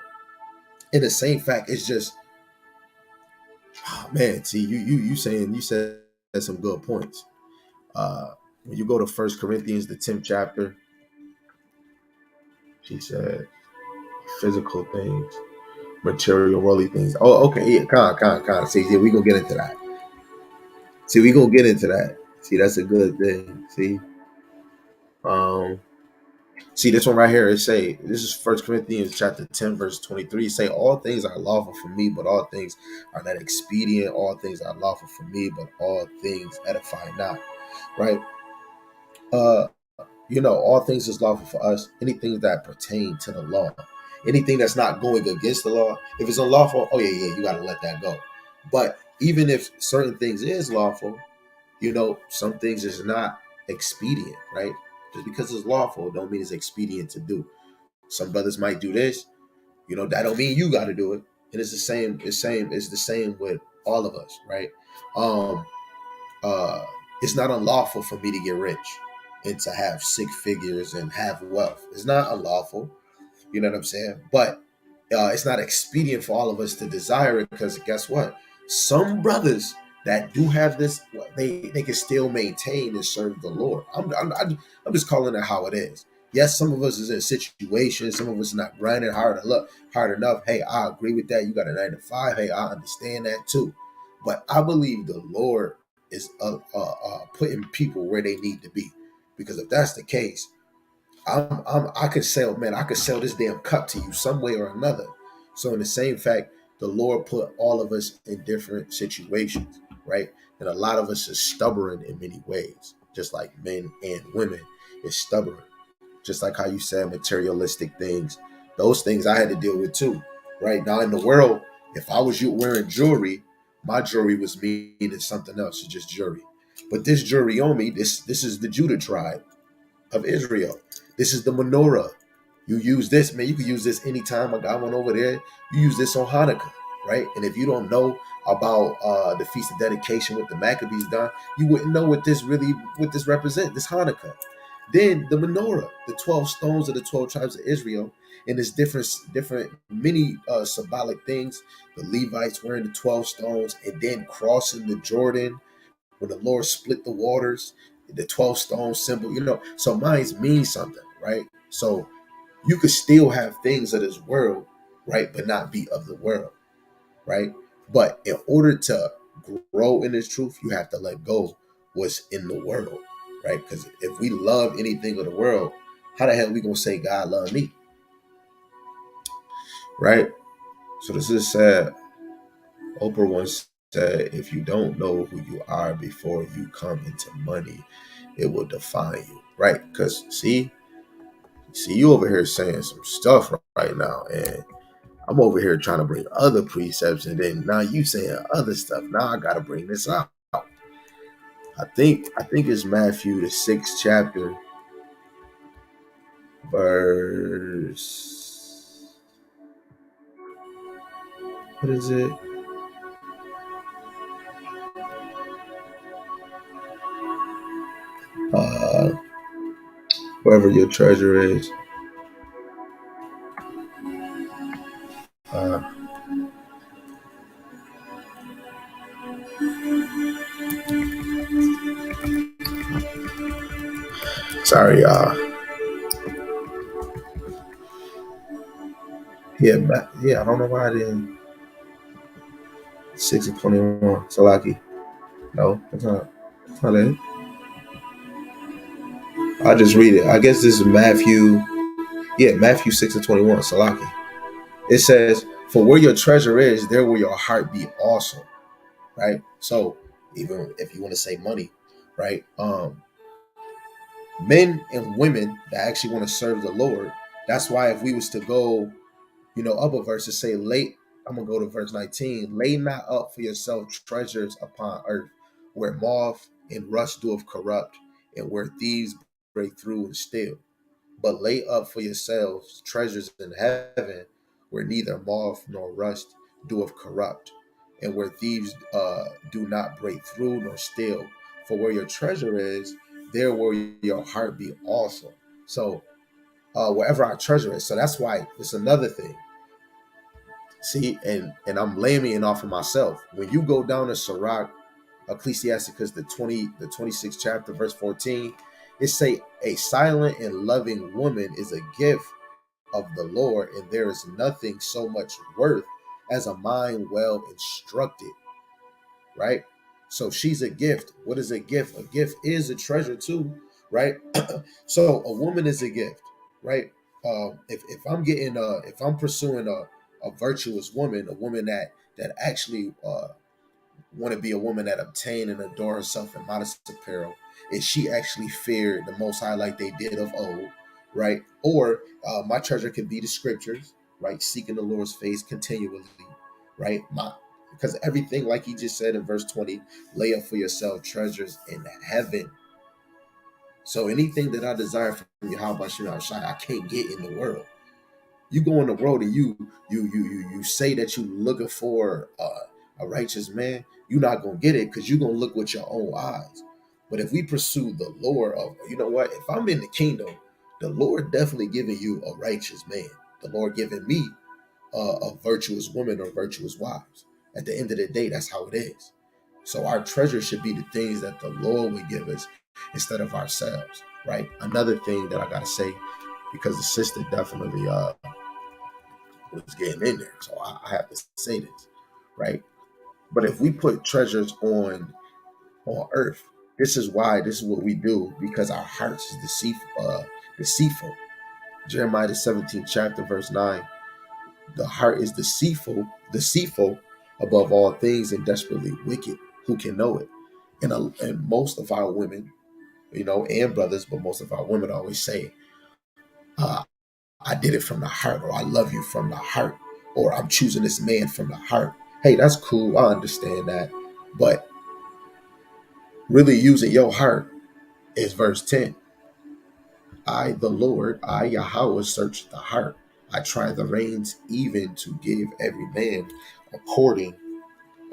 Speaker 1: in the same fact, it's just man. See, you said some good points. When you go to First Corinthians, the 10th chapter, she said physical things, material, worldly things. Oh, okay, yeah, con. See, yeah, we gonna get into that. See, we gonna get into that. See, that's a good thing. Um, See, this one right here, it say, this is First Corinthians chapter 10, verse 23. It say, all things are lawful for me, but all things are not expedient. All things are lawful for me, but all things edify not. Right? Uh, all things is lawful for us. Anything that pertain to the law. Anything that's not going against the law. If it's unlawful, oh yeah, you gotta let that go. But even if certain things is lawful, some things is not expedient, right? Just because it's lawful don't mean it's expedient to do. Some brothers might do this, that don't mean you got to do it. And it's the same. It's the same with all of us, right? Um, uh, it's not unlawful for me to get rich and to have six figures and have wealth. It's not unlawful. You know what I'm saying? But it's not expedient for all of us to desire it because guess what? Some brothers that do have this, they can still maintain and serve the Lord. I'm just calling it how it is. Yes, some of us is in situations. Some of us not grinding hard enough. Hey, I agree with that. You got a 9 to 5. Hey, I understand that too. But I believe the Lord is putting people where they need to be, because if that's the case, I could sell, man. I could sell this damn cup to you some way or another. So in the same fact, the Lord put all of us in different situations, right? And a lot of us is stubborn in many ways, just like men and women is stubborn. Just like how you said materialistic things, those things I had to deal with too, right? Now in the world, if I was you wearing jewelry, my jewelry was meaning something else. It's just jewelry. But this jewelry on me, this is the Judah tribe of Israel. This is the menorah. You use this, man. You can use this anytime. I got one over there. You use this on Hanukkah, right? And if you don't know about the feast of dedication with the Maccabees done, you wouldn't know what this represents. This Hanukkah. Then the menorah, the 12 stones of the 12 tribes of Israel, and there's different many symbolic things. The Levites wearing the 12 stones, and then crossing the Jordan when the Lord split the waters, the 12 stone symbol, so mines mean something, right? So you could still have things of this world, right, but not be of the world, right? But in order to grow in this truth, you have to let go what's in the world, right? Because if we love anything of the world, how the hell are we gonna say God love me, right? So this is sad. Oprah once said, if you don't know who you are before you come into money, it will define you, right? Because see, you over here saying some stuff right now, and I'm over here trying to bring other precepts, and then now you saying other stuff. Now I gotta bring this out. I think it's Matthew the 6th chapter, verse. What is it? Uh, Wherever your treasure is. Uh, Sorry, y'all. Yeah. I don't know why I didn't. 6 and 21. Salaki. No, that's not. That's not it. I'll just read it. I guess this is Matthew. Yeah, Matthew 6:21, Salaki. It says, "For where your treasure is, there will your heart be also." Right. So even if you want to say money, right? Men and women that actually want to serve the Lord. That's why if we was to go, up a verse to say, lay, I'm gonna go to verse 19. Lay not up for yourself treasures upon earth, where moth and rust doeth corrupt, and where thieves break through and steal. But lay up for yourselves treasures in heaven, where neither moth nor rust doeth corrupt, and where thieves do not break through nor steal. For where your treasure is, there will your heart be also. So wherever our treasure is. So that's why it's another thing. See, and I'm laying off of myself. When you go down to Sirach, Ecclesiasticus, the 26th chapter, verse 14, it say a silent and loving woman is a gift of the Lord, and there is nothing so much worth as a mind well instructed, right? So she's a gift. What is a gift? A gift is a treasure too, right? So a woman is a gift, right? If I'm getting if I'm pursuing a virtuous woman, a woman that actually want to be a woman that obtain and adore herself in modest apparel, and she actually feared the Most High like they did of old, right? Or my treasure could be the scriptures, right? Seeking the Lord's face continually, right? Because everything, like he just said in verse 20, lay up for yourself treasures in heaven. So anything that I desire from Yahweh Shai, I can't get in the world. You go on the road and you say that you looking for a righteous man, you're not gonna get it because you're gonna look with your own eyes. But if we pursue the Lord of, you know what, if I'm in the kingdom, the Lord definitely giving you a righteous man. The Lord giving me a virtuous woman or virtuous wives. At the end of the day, that's how it is. So our treasure should be the things that the Lord would give us instead of ourselves, right? Another thing that I gotta say, because the sister definitely was getting in there. So I have to say this, right? But if we put treasures on earth, this is what we do because our hearts is deceitful. Jeremiah the 17th chapter, verse 9. The heart is deceitful above all things and desperately wicked. Who can know it? And most of our women, and brothers, but most of our women always say, I did it from the heart, or I love you from the heart, or I'm choosing this man from the heart. Hey, that's cool. I understand that. But really using your heart is verse 10. I, the Lord, I, Yahweh, search the heart. I try the reins even to give every man according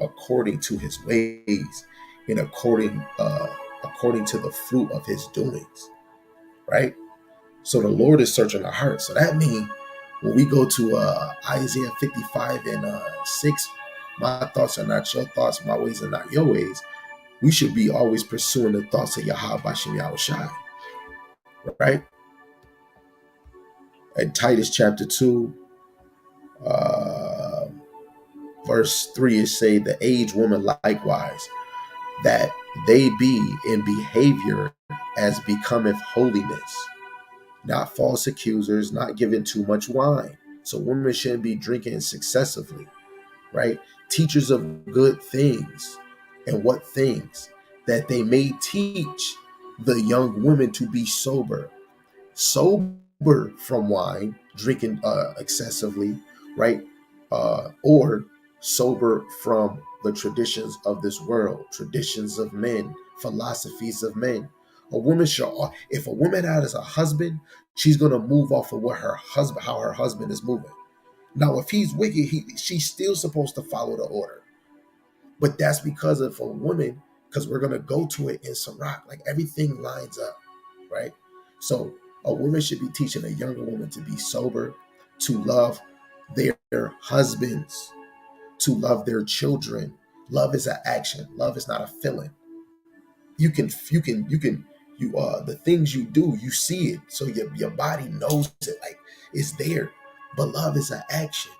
Speaker 1: according to his ways and according to the fruit of his doings. Right? So the Lord is searching our heart. So that means when we go to Isaiah 55 and 6, my thoughts are not your thoughts, my ways are not your ways. We should be always pursuing the thoughts of Yahweh Bashem Yahushai, right? In Titus chapter 2, uh, verse 3, it say, the aged woman likewise, that they be in behavior as becometh holiness, not false accusers, not giving too much wine. So women shouldn't be drinking successively, right? Teachers of good things. And what things? That they may teach the young women to be sober from wine, drinking excessively, right? Or sober from the traditions of this world, traditions of men, philosophies of men. A woman should, if a woman has a husband, she's gonna move off of how her husband is moving. Now, if he's wicked, she's still supposed to follow the order. But that's because of a woman, because we're gonna go to it in Sirach. Like everything lines up, right? So a woman should be teaching a younger woman to be sober, to love their husbands, to love their children. Love is an action. Love is not a feeling. The things you do, you see it. So your body knows it, like it's there. But love is an action.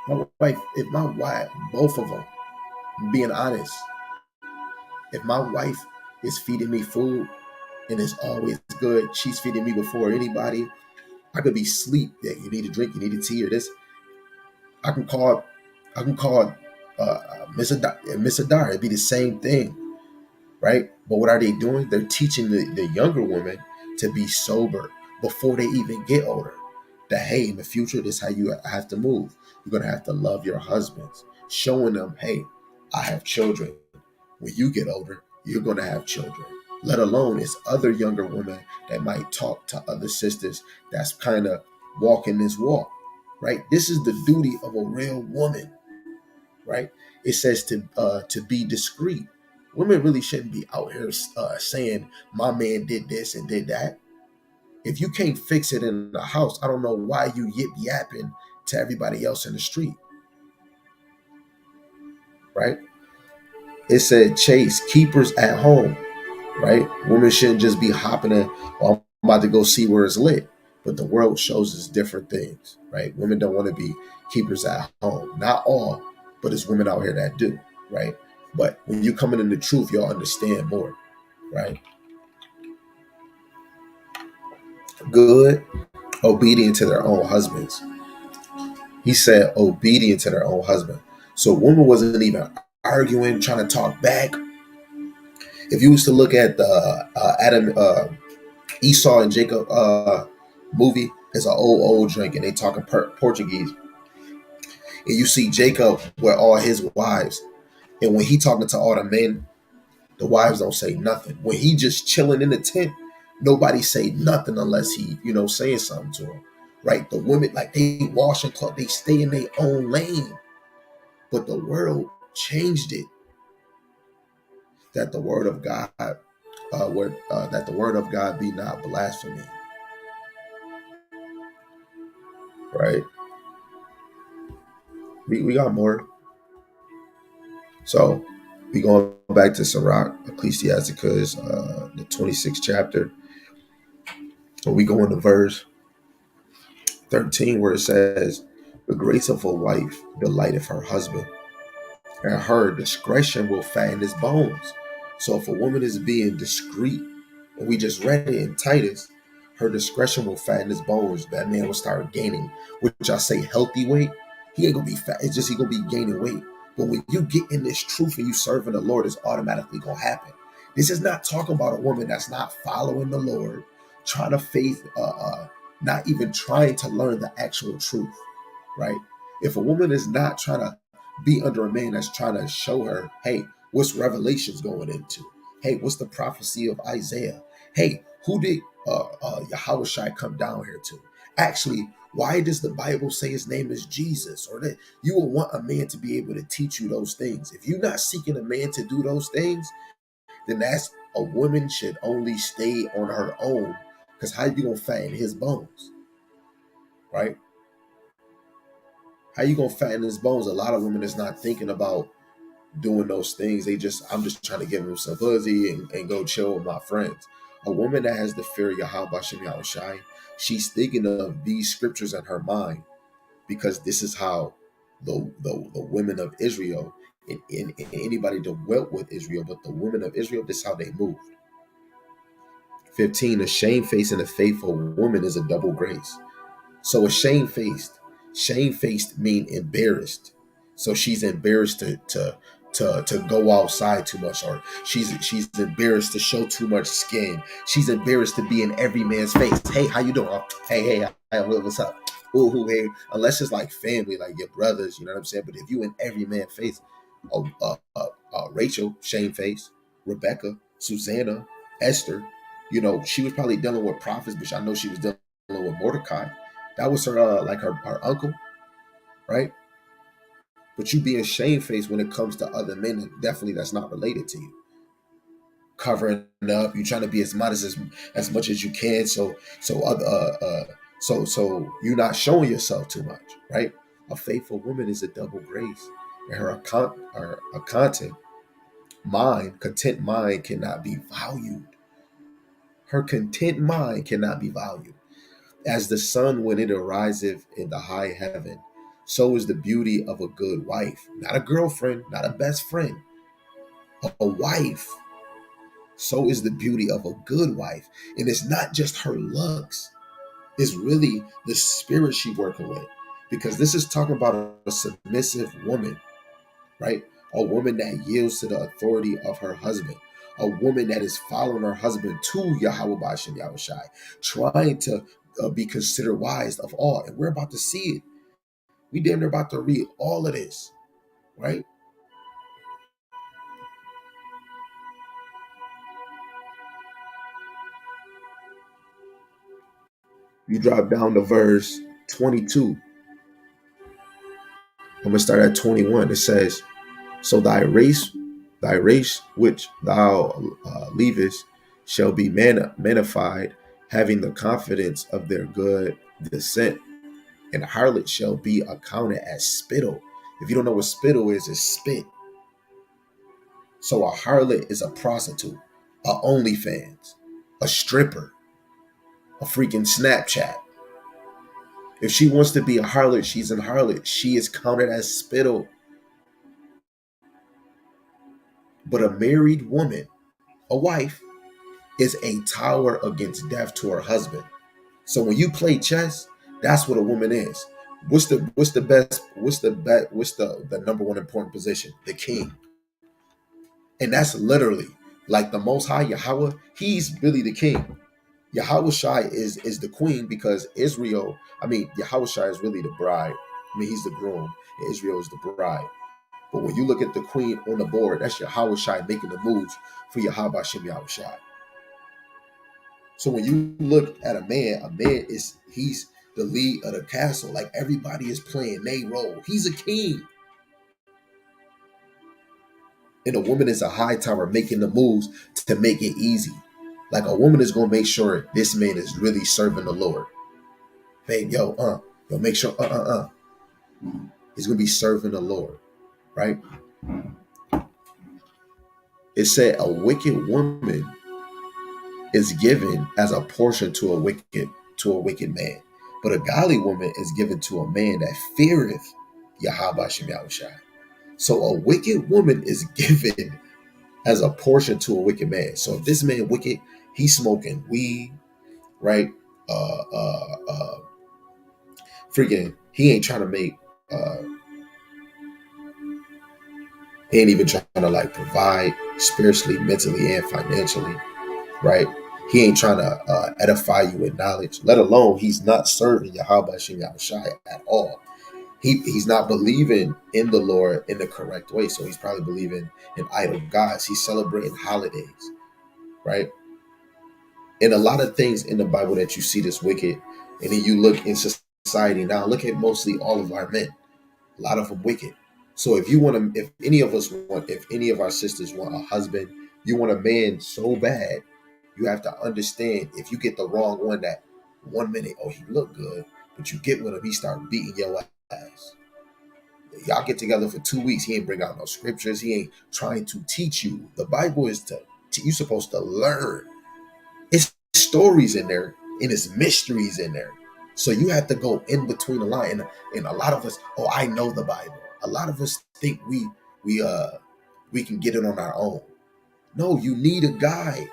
Speaker 1: If my wife, both of them, being honest, if my wife is feeding me food and it's always good, she's feeding me before anybody, I could be sleep. Yeah, you need a drink, you need a tea or this. I can call, I can call Miss Adar. It'd be the same thing, right? But what are they doing? They're teaching the younger women to be sober before they even get older. That hey, in the future, this is how you have to move. You're gonna have to love your husbands, showing them, hey, I have children. When you get older, you're gonna have children. Let alone it's other younger women that might talk to other sisters that's kind of walking this walk, right? This is the duty of a real woman, right? It says to be discreet. Women really shouldn't be out here saying my man did this and did that. If you can't fix it in the house, I don't know why you yip yapping to everybody else in the street, right? It said chase keepers at home, right? Women shouldn't just be hopping in, oh, I'm about to go see where it's lit. But the world shows us different things, right? Women don't want to be keepers at home. Not all, but there's women out here that do, right? But when you come in the truth, you'll understand more, right? Good, obedient to their own husbands. He said obedient to their own husband. So woman wasn't even arguing, trying to talk back. If you was to look at the Adam Esau and Jacob movie, it's an old drink, and they talking Portuguese. And you see Jacob with all his wives, and when he talking to all the men, the wives don't say nothing. When he just chilling in the tent, nobody say nothing unless he, saying something to him. Right? The women, like they wash and clothe, they stay in their own lane. But the world changed it. That the word of God, that the word of God be not blasphemy. Right? We got more. So we going back to Sirach, Ecclesiasticus, the 26th chapter. And we go into verse 13 where it says, the grace of a wife delighteth her husband, and her discretion will fatten his bones. So if a woman is being discreet, and we just read it in Titus, her discretion will fatten his bones. That man will start gaining, which I say healthy weight. He ain't gonna be fat. It's just he gonna be gaining weight. But when you get in this truth and you serving the Lord, it's automatically gonna happen. This is not talking about a woman that's not following the Lord, trying to faith, not even trying to learn the actual truth, right? If a woman is not trying to be under a man that's trying to show her, hey, what's Revelations going into? Hey, what's the prophecy of Isaiah? Hey, who did Yahushua come down here to? Actually, why does the Bible say his name is Jesus? Or that you will want a man to be able to teach you those things. If you're not seeking a man to do those things, then that's a woman should only stay on her own. Because how you gonna fatten his bones, right? How you gonna fatten his bones? A lot of women is not thinking about doing those things. I'm just trying to give him some pussy and go chill with my friends. A woman that has the fear of Yahweh Bashem Yahushai, she's thinking of these scriptures in her mind because this is how the women of Israel and anybody that dwelt with Israel, but the women of Israel, this is how they moved. 15, a shamefaced and a faithful woman is a double grace. So a shamefaced mean embarrassed. So she's embarrassed to go outside too much, or she's embarrassed to show too much skin. She's embarrassed to be in every man's face. Hey, how you doing? Hey, what's up? Ooh, hey. Unless it's like family, like your brothers, you know what I'm saying? But if you in every man's face, Rachel, shamefaced, Rebecca, Susanna, Esther, she was probably dealing with prophets, but I know she was dealing with Mordecai. That was her like her uncle, right? But you being shamefaced when it comes to other men, definitely that's not related to you. Covering up, you trying to be as modest as much as you can, so you're not showing yourself too much, right? A faithful woman is a double grace, and her content mind cannot be valued. Her content mind cannot be valued. As the sun when it ariseth in the high heaven, so is the beauty of a good wife. Not a girlfriend, not a best friend, a wife. So is the beauty of a good wife. And it's not just her looks. It's really the spirit she working with, because this is talking about a submissive woman, right? A woman that yields to the authority of her husband, a woman that is following her husband to Yahweh Bashem Yahushai, trying to be considered wise of all. And we're about to see it. We damn near about to read all of this, right? You drop down to verse 22. I'm going to start at 21. It says, so thy race which thou leavest shall be magnified, having the confidence of their good descent, and harlot shall be accounted as spittle. If you don't know what spittle is, it's spit. So a harlot is a prostitute, a OnlyFans, a stripper, a freaking Snapchat. If she wants to be a harlot, she's an harlot. She is counted as spittle. But a married woman, a wife, is a tower against death to her husband. So when you play chess, that's what a woman is. What's the number one important position? The king. And that's literally like the Most High Yahweh. He's really the king. Yahweh Shai is the queen, because Yahweh Shai is really the bride. He's the groom, and Israel is the bride. But when you look at the queen on the board, that's Yahweh Shai making the moves for Yahweh Shem Yahweh Shai. So when you look at a man he's the lead of the castle. Like, everybody is playing their role. He's a king. And a woman is a high tower making the moves to make it easy. Like, a woman is gonna make sure this man is really serving the Lord. Babe, make sure he's gonna be serving the Lord, right? It said a wicked woman is given as a portion to a wicked man. But a godly woman is given to a man that feareth Yahweh Shem Yahushai. So a wicked woman is given as a portion to a wicked man. So if this man wicked, he's smoking weed, right? Freaking, he ain't trying to make, he ain't even trying to like provide spiritually, mentally, and financially, right? He ain't trying to edify you with knowledge, let alone he's not serving Yahweh Shem Yahushai at all. He's not believing in the Lord in the correct way. So he's probably believing in idol gods. He's celebrating holidays, right? And a lot of things in the Bible that you see this wicked, and then you look in society now, look at mostly all of our men. A lot of them wicked. So if any of our sisters want a husband, you want a man so bad, you have to understand, if you get the wrong one, that 1 minute, oh, he look good, but you get with him, he start beating your ass. Y'all get together for 2 weeks, he ain't bring out no scriptures, he ain't trying to teach you. The Bible is you supposed to learn. It's stories in there, and it's mysteries in there. So you have to go in between the line. And a lot of us, oh, I know the Bible. A lot of us think we can get it on our own. No, you need a guide.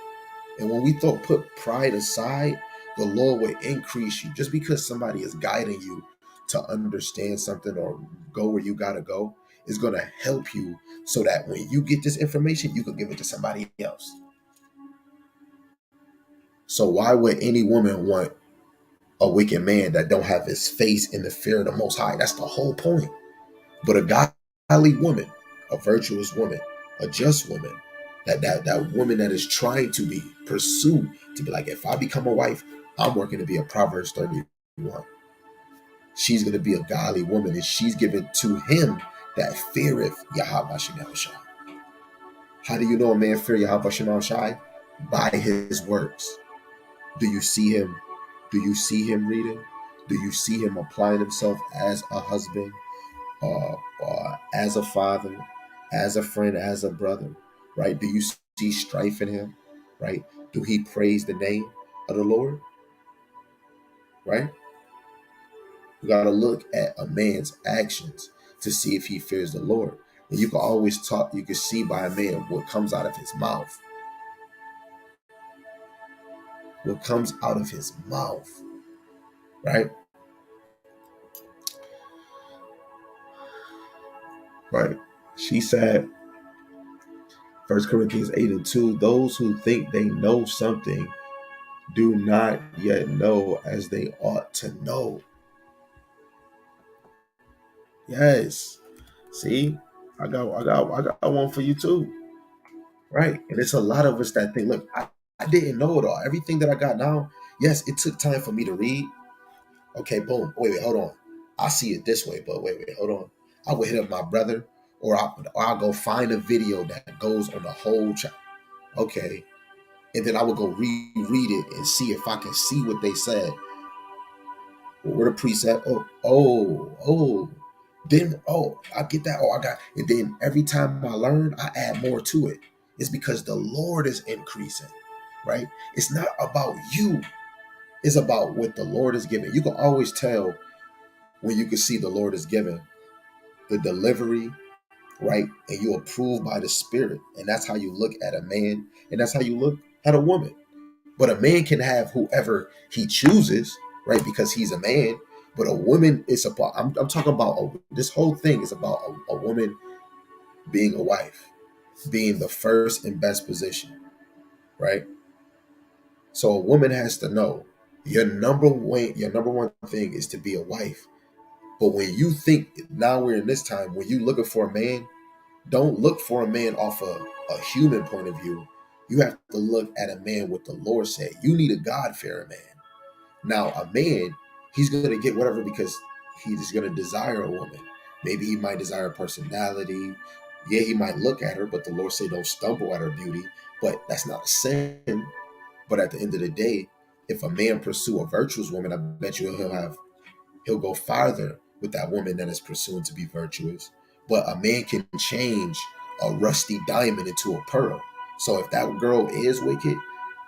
Speaker 1: And when we put pride aside, the Lord will increase you. Just because somebody is guiding you to understand something or go where you gotta go is gonna help you, so that when you get this information, you can give it to somebody else. So why would any woman want a wicked man that don't have his face in the fear of the Most High? That's the whole point. But a godly woman, a virtuous woman, a just woman, that woman that is trying to be pursued, to be like, if I become a wife, I'm working to be a Proverbs 31. She's going to be a godly woman, and she's given to him that feareth Yahweh Shem Yahushai. How do you know a man fear Yahweh Shem Yahushai? By his works. Do you see him? Do you see him reading? Do you see him applying himself as a husband, as a father, as a friend, as a brother, right? Do you see strife in him, right? Do he praise the name of the Lord, right? You got to look at a man's actions to see if he fears the Lord. And you can always talk, you can see by a man what comes out of his mouth. What comes out of his mouth. right? Right. She said, 1 Corinthians 8:2, those who think they know something do not yet know as they ought to know. Yes. See, I got one for you too. Right. And it's a lot of us that think, look, I didn't know it all. Everything that I got now, yes, it took time for me to read. Okay, boom. Wait, hold on. I see it this way, but wait, hold on. I would hit up my brother, or I'll go find a video that goes on the whole okay. And then I would go reread it and see if I can see what they said. What were the precept? Oh. Then, I get that. I got. And then every time I learn, I add more to it. It's because the Lord is increasing, right? It's not about you. It's about what the Lord is giving. You can always tell when you can see the Lord is giving the delivery, right? And you're approved by the Spirit. And that's how you look at a man. And that's how you look at a woman. But a man can have whoever he chooses, right? Because he's a man. But a woman is about, I'm talking about, this whole thing is about a woman being a wife, being the first and best position, right? So a woman has to know your number one thing is to be a wife. But when you think, now we're in this time, when you looking for a man, don't look for a man off a human point of view. You have to look at a man what the Lord said. You need a God-fearing man. Now, a man, he's going to get whatever because he's going to desire a woman. Maybe he might desire personality. Yeah, he might look at her, but the Lord say don't stumble at her beauty. But that's not a sin. But at the end of the day, if a man pursue a virtuous woman, I bet you he'll go farther with that woman that is pursuing to be virtuous. But a man can change a rusty diamond into a pearl. So if that girl is wicked,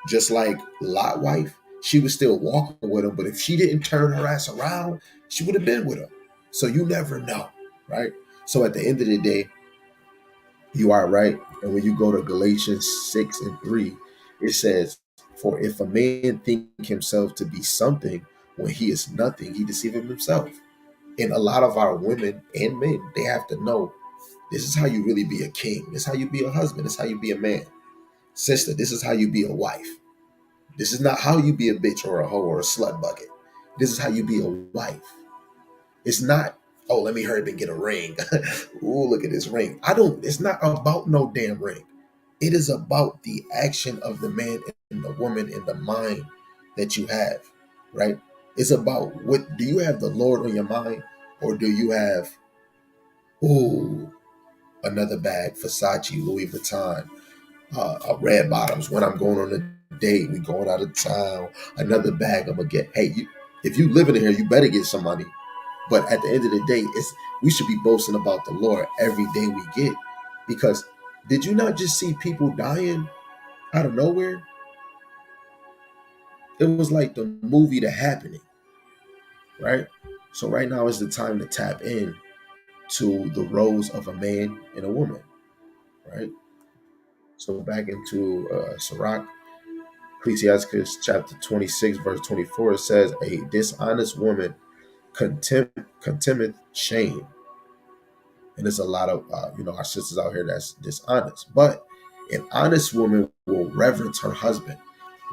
Speaker 1: just like Lot wife, she was still walking with him. But if she didn't turn her ass around, she would have been with him. So you never know, right? So at the end of the day, you are right. And when you go to Galatians 6:3, it says, for if a man think himself to be something when he is nothing, he deceiveth himself. And a lot of our women and men, they have to know this is how you really be a king. This is how you be a husband. This is how you be a man. Sister, this is how you be a wife. This is not how you be a bitch or a hoe or a slut bucket. This is how you be a wife. It's not, oh, let me hurry up and get a ring. Ooh, look at this ring. It's not about no damn ring. It is about the action of the man and the woman in the mind that you have, right? It's about what do you have the Lord on your mind, or do you have, ooh, another bag, Versace, Louis Vuitton, red bottoms. When I'm going on a date, we going out of town, another bag I'm gonna get. Hey, if you living in here, you better get some money. But at the end of the day, we should be boasting about the Lord every day we get. Because did you not just see people dying out of nowhere? It was like the movie The Happening, right? So right now is the time to tap in to the roles of a man and a woman, right? So back into Sirach, Ecclesiastes chapter 26, verse 24, it says, a dishonest woman contemneth shame. And there's a lot of our sisters out here that's dishonest. But an honest woman will reverence her husband.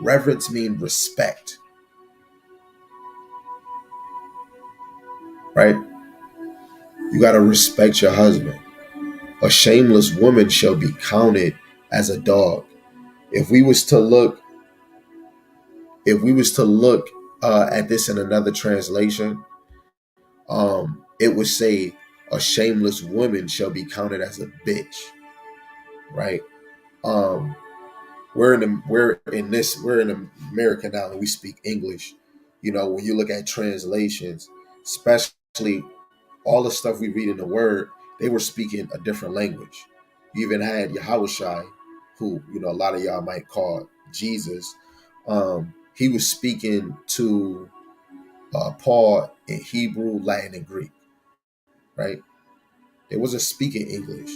Speaker 1: Reverence means respect, right? You got to respect your husband. A shameless woman shall be counted as a dog. If we was to look, at this in another translation, it would say a shameless woman shall be counted as a bitch, right? Um, we're in America now and we speak English. When you look at translations, especially all the stuff we read in the Word, they were speaking a different language. You even had Yahushai, who a lot of y'all might call Jesus. He was speaking to Paul in Hebrew, Latin, and Greek, right? They wasn't speaking English.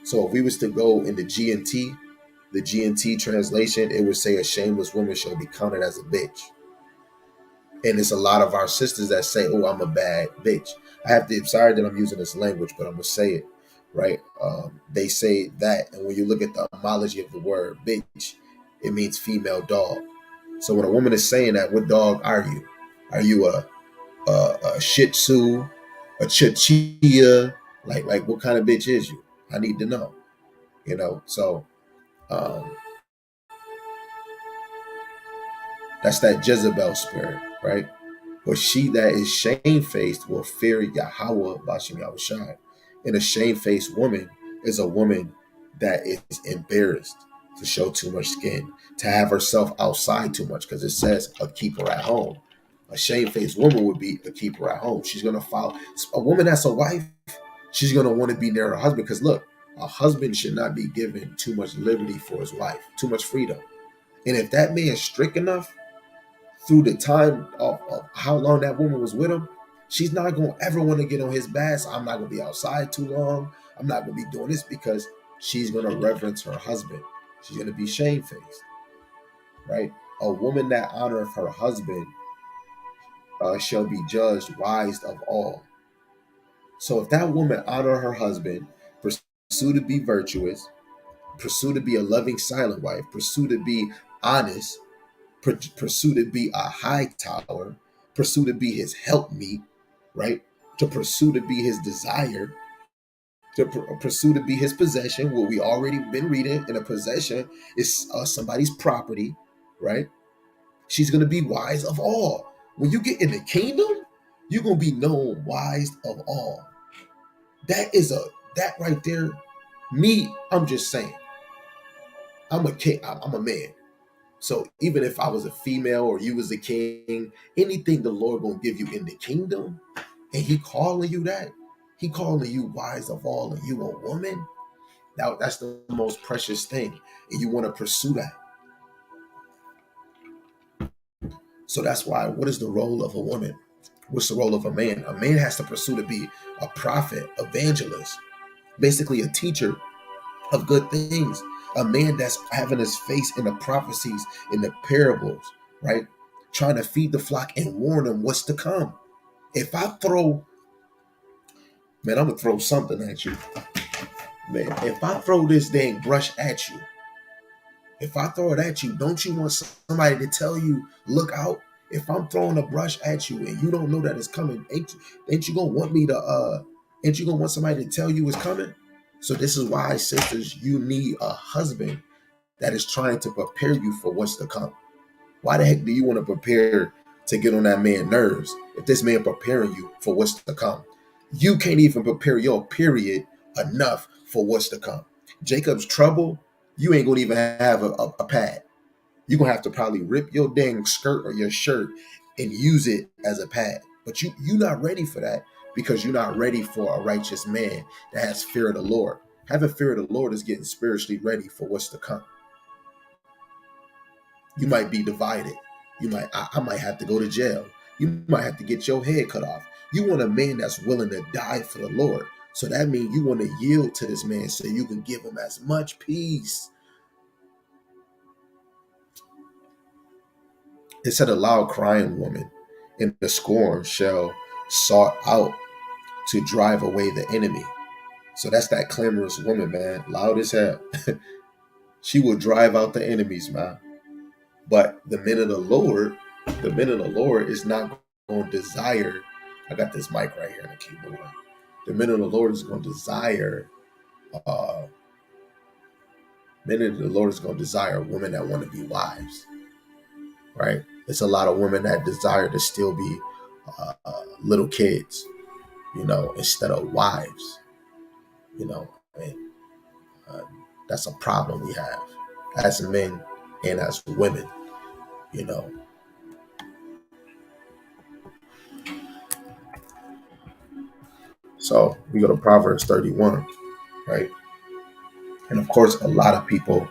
Speaker 1: So if we was to go in the GNT translation, it would say a shameless woman shall be counted as a bitch. And it's a lot of our sisters that say, "Oh, I'm a bad bitch." I have to. Sorry that I'm using this language, but I'm gonna say it right. They say that, and when you look at the etymology of the word "bitch," it means female dog. So when a woman is saying that, what dog are you? Are you a Shih Tzu, a Chihuahua? Like what kind of bitch is you? I need to know. So um, that's that Jezebel spirit, right? But she that is shamefaced will fear Yahweh Bashim Yahushai. And a shamefaced woman is a woman that is embarrassed to show too much skin, to have herself outside too much, because it says a keeper at home. A shamefaced woman would be a keeper at home. She's going to follow. A woman that's a wife, she's going to want to be near her husband, because look, a husband should not be given too much liberty for his wife, too much freedom. And if that man is strict enough, through the time of how long that woman was with him, she's not going to ever want to get on his back. So I'm not going to be outside too long. I'm not going to be doing this, because she's going to reverence her husband. She's going to be shamefaced, right? A woman that honoreth her husband shall be judged wise of all. So if that woman honor her husband, pursue to be virtuous, pursue to be a loving silent wife, pursue to be honest, pursue to be a high tower, pursue to be his helpmeet, right? To pursue to be his desire, to pursue to be his possession. What we already been reading, in a possession is somebody's property, right? She's gonna be wise of all. When you get in the kingdom, you're gonna be known wise of all. That right there. Me, I'm just saying. I'm a king. I'm a man. So even if I was a female or you was a king, anything the Lord gonna give you in the kingdom, and He calling you that, He calling you wise of all, and you a woman. That's the most precious thing, and you want to pursue that. So that's why. What is the role of a woman? What's the role of a man? A man has to pursue to be a prophet, evangelist, basically a teacher of good things. A man that's having his face in the prophecies, in the parables, right? Trying to feed the flock and warn them what's to come. If I throw, man, I'm gonna throw something at you. Man, if I throw this dang brush at you, if I throw it at you, don't you want somebody to tell you, look out? If I'm throwing a brush at you and you don't know that it's coming, ain't you gonna want me to ain't you gonna want somebody to tell you it's coming? So this is why, sisters, you need a husband that is trying to prepare you for what's to come. Why the heck do you want to prepare to get on that man's nerves if this man preparing you for what's to come? You can't even prepare your period enough for what's to come. Jacob's trouble, you ain't gonna even have a pad. You're gonna have to probably rip your dang skirt or your shirt and use it as a pad. But you're not ready for that, because you're not ready for a righteous man that has fear of the Lord. Having fear of the Lord is getting spiritually ready for what's to come. You might be divided. I might have to go to jail. You might have to get your head cut off. You want a man that's willing to die for the Lord. So that means you want to yield to this man so you can give him as much peace. It said, a loud crying woman in the scorn shall sought out to drive away the enemy. So that's that clamorous woman, man. Loud as hell. She will drive out the enemies, man. But the men of the Lord is not going to desire. I got this mic right here and I keep moving. The men of the Lord is going to desire. Uh, Men of the Lord is going to desire women that want to be wives, right? It's a lot of women that desire to still be little kids, instead of wives, and uh, that's a problem we have as men and as women, you know. So we go to Proverbs 31, right? And of course, a lot of people,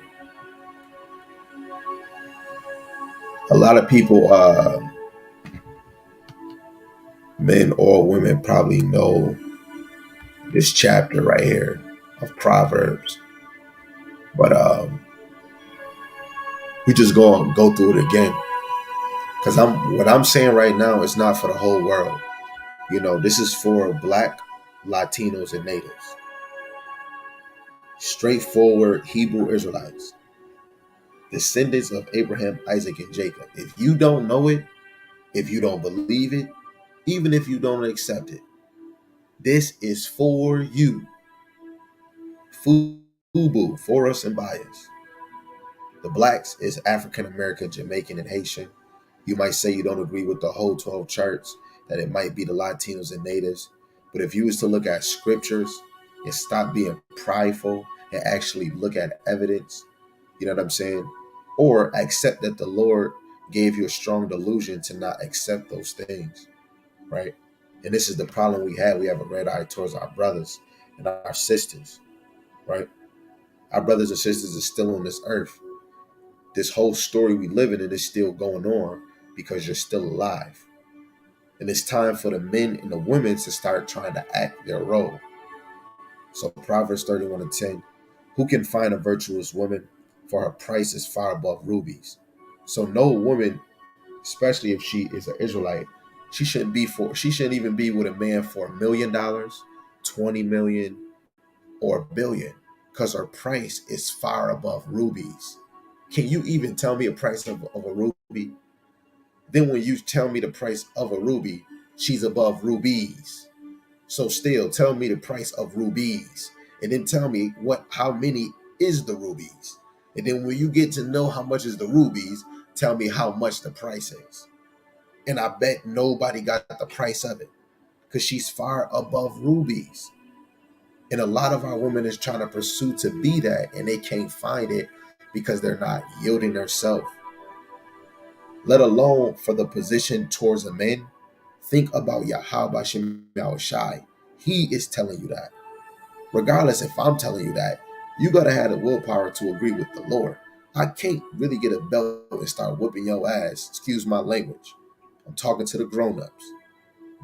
Speaker 1: men or women, probably know this chapter right here of Proverbs, but we just go through it again. Because what I'm saying right now is not for the whole world. This is for Black, Latinos, and Natives. Straightforward Hebrew Israelites, descendants of Abraham, Isaac, and Jacob. If you don't know it, if you don't believe it, even if you don't accept it, this is for you. Fubu, for us and by us. The Blacks is African American, Jamaican, and Haitian. You might say you don't agree with the whole 12 charts, that it might be the Latinos and Natives. But if you was to look at scriptures and stop being prideful and actually look at evidence, you know what I'm saying? Or accept that the Lord gave you a strong delusion to not accept those things, right? And this is the problem we have. We have a red eye towards our brothers and our sisters, right? Our brothers and sisters are still on this earth. This whole story we live in it is still going on because you're still alive. And it's time for the men and the women to start trying to act their role. So Proverbs 31:10, who can find a virtuous woman? For her price is far above rubies. So no woman, especially if she is an Israelite, she shouldn't even be with a man for $1 million, 20 million, or a billion, because her price is far above rubies. Can you even tell me a price of a ruby? Then when you tell me the price of a ruby, she's above rubies. So still tell me the price of rubies. And then tell me how many is the rubies. And then when you get to know how much is the rubies, tell me how much the price is. And I bet nobody got the price of it, because she's far above rubies. And a lot of our women is trying to pursue to be that, and they can't find it because they're not yielding themselves. Let alone for the position towards a man. Think about Yahweh Shem Shai. He is telling you that. Regardless if I'm telling you that, you gotta have the willpower to agree with the Lord. I can't really get a belt and start whooping your ass. Excuse my language. I'm talking to the grown-ups.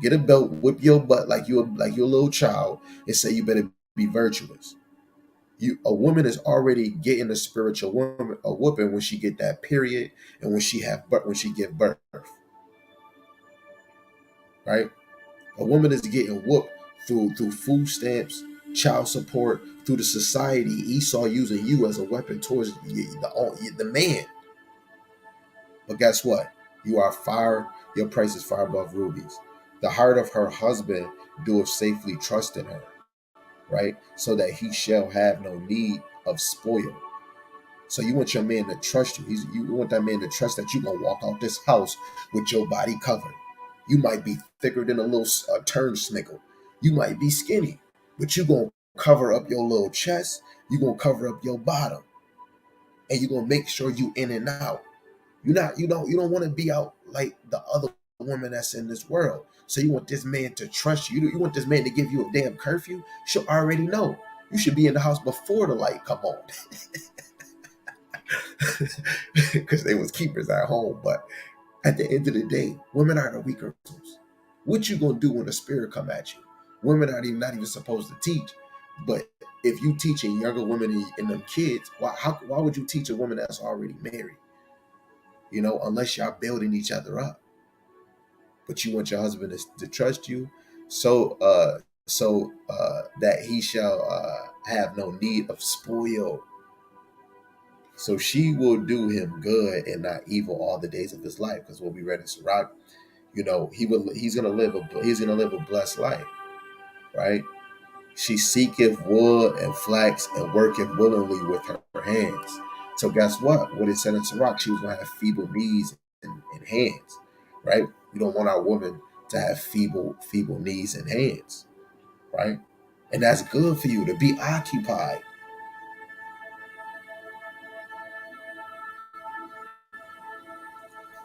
Speaker 1: Get a belt, whip your butt like you're a little child, and say you better be virtuous. A woman is already getting a spiritual woman a whooping when she get that period and when she give birth, right? A woman is getting whooped through food stamps, child support, through the society. Esau using you as a weapon towards the man. But guess what? You are far. Your price is far above rubies. The heart of her husband doeth safely trust in her, right? So that he shall have no need of spoil. So you want your man to trust you. You want that man to trust that you're gonna walk out this house with your body covered. You might be thicker than a little turn snickle. You might be skinny, but you're gonna cover up your little chest. You're gonna cover up your bottom, and you're gonna make sure you in and out. You don't want to be out like the other woman that's in this world. So you want this man to trust you. You want this man to give you a damn curfew. She'll already know. You should be in the house before the light come on. Because they was keepers at home. But at the end of the day, women are the weaker vessels. What you gonna do when the spirit come at you? Women are not even supposed to teach. But if you teaching younger women and them kids, why would you teach a woman that's already married? Unless y'all building each other up. But you want your husband to trust you, so that he shall have no need of spoil. So she will do him good and not evil all the days of his life. Because what we read in Sirach, he's gonna live a blessed life, right? She seeketh wood and flax and worketh willingly with her hands. So guess what? What it said in Sirach, she was gonna have feeble knees and hands, right? We don't want our woman to have feeble knees and hands, right? And that's good for you to be occupied.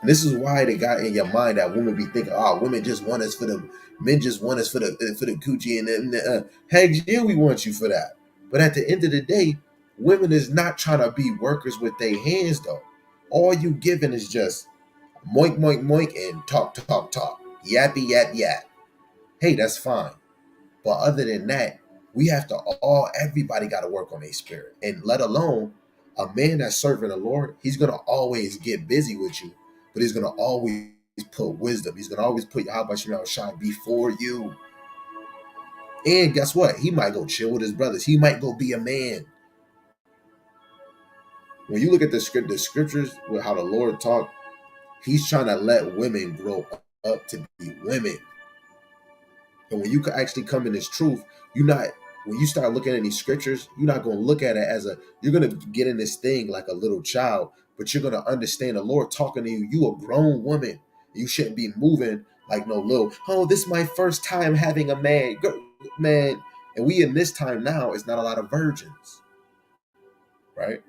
Speaker 1: And this is why they got in your mind that women be thinking, "Oh, women just want us for the men, just want us for the coochie and heck, yeah, we want you for that." But at the end of the day, women is not trying to be workers with their hands though. All you giving is just moink, moink, moink, and talk, talk, talk, yappy, yap, yap. Hey, that's fine. But other than that, we have to everybody got to work on their spirit, and let alone a man that's serving the Lord. He's gonna always get busy with you, but he's gonna always put wisdom. He's gonna always put Yahweh Shem Shai before you. And guess what? He might go chill with his brothers. He might go be a man. When you look at the scriptures with how the Lord talked, he's trying to let women grow up to be women. And when you can actually come in this truth, you're not, when you start looking at these scriptures, you're not going to look at it as you're going to get in this thing like a little child, but you're going to understand the Lord talking to you. You a grown woman. You shouldn't be moving like no little, oh, this is my first time having a man. Man. And we in this time now, it's not a lot of virgins, right?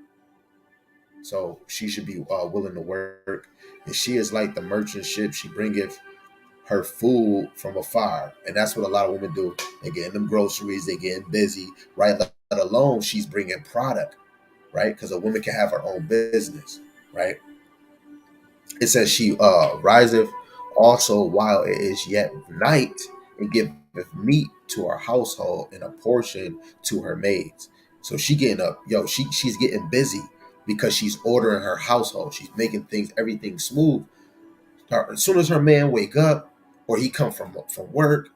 Speaker 1: So she should be willing to work. And she is like the merchant ship. She bringeth her food from afar. And that's what a lot of women do. They get in them groceries, they getting busy, right? Let alone she's bringing product, right? Because a woman can have her own business, right? It says she riseth also while it is yet night, and giveth meat to her household and a portion to her maids. So she getting up, she's getting busy because she's ordering her household. She's making things, everything smooth. As soon as her man wake up or he come from work,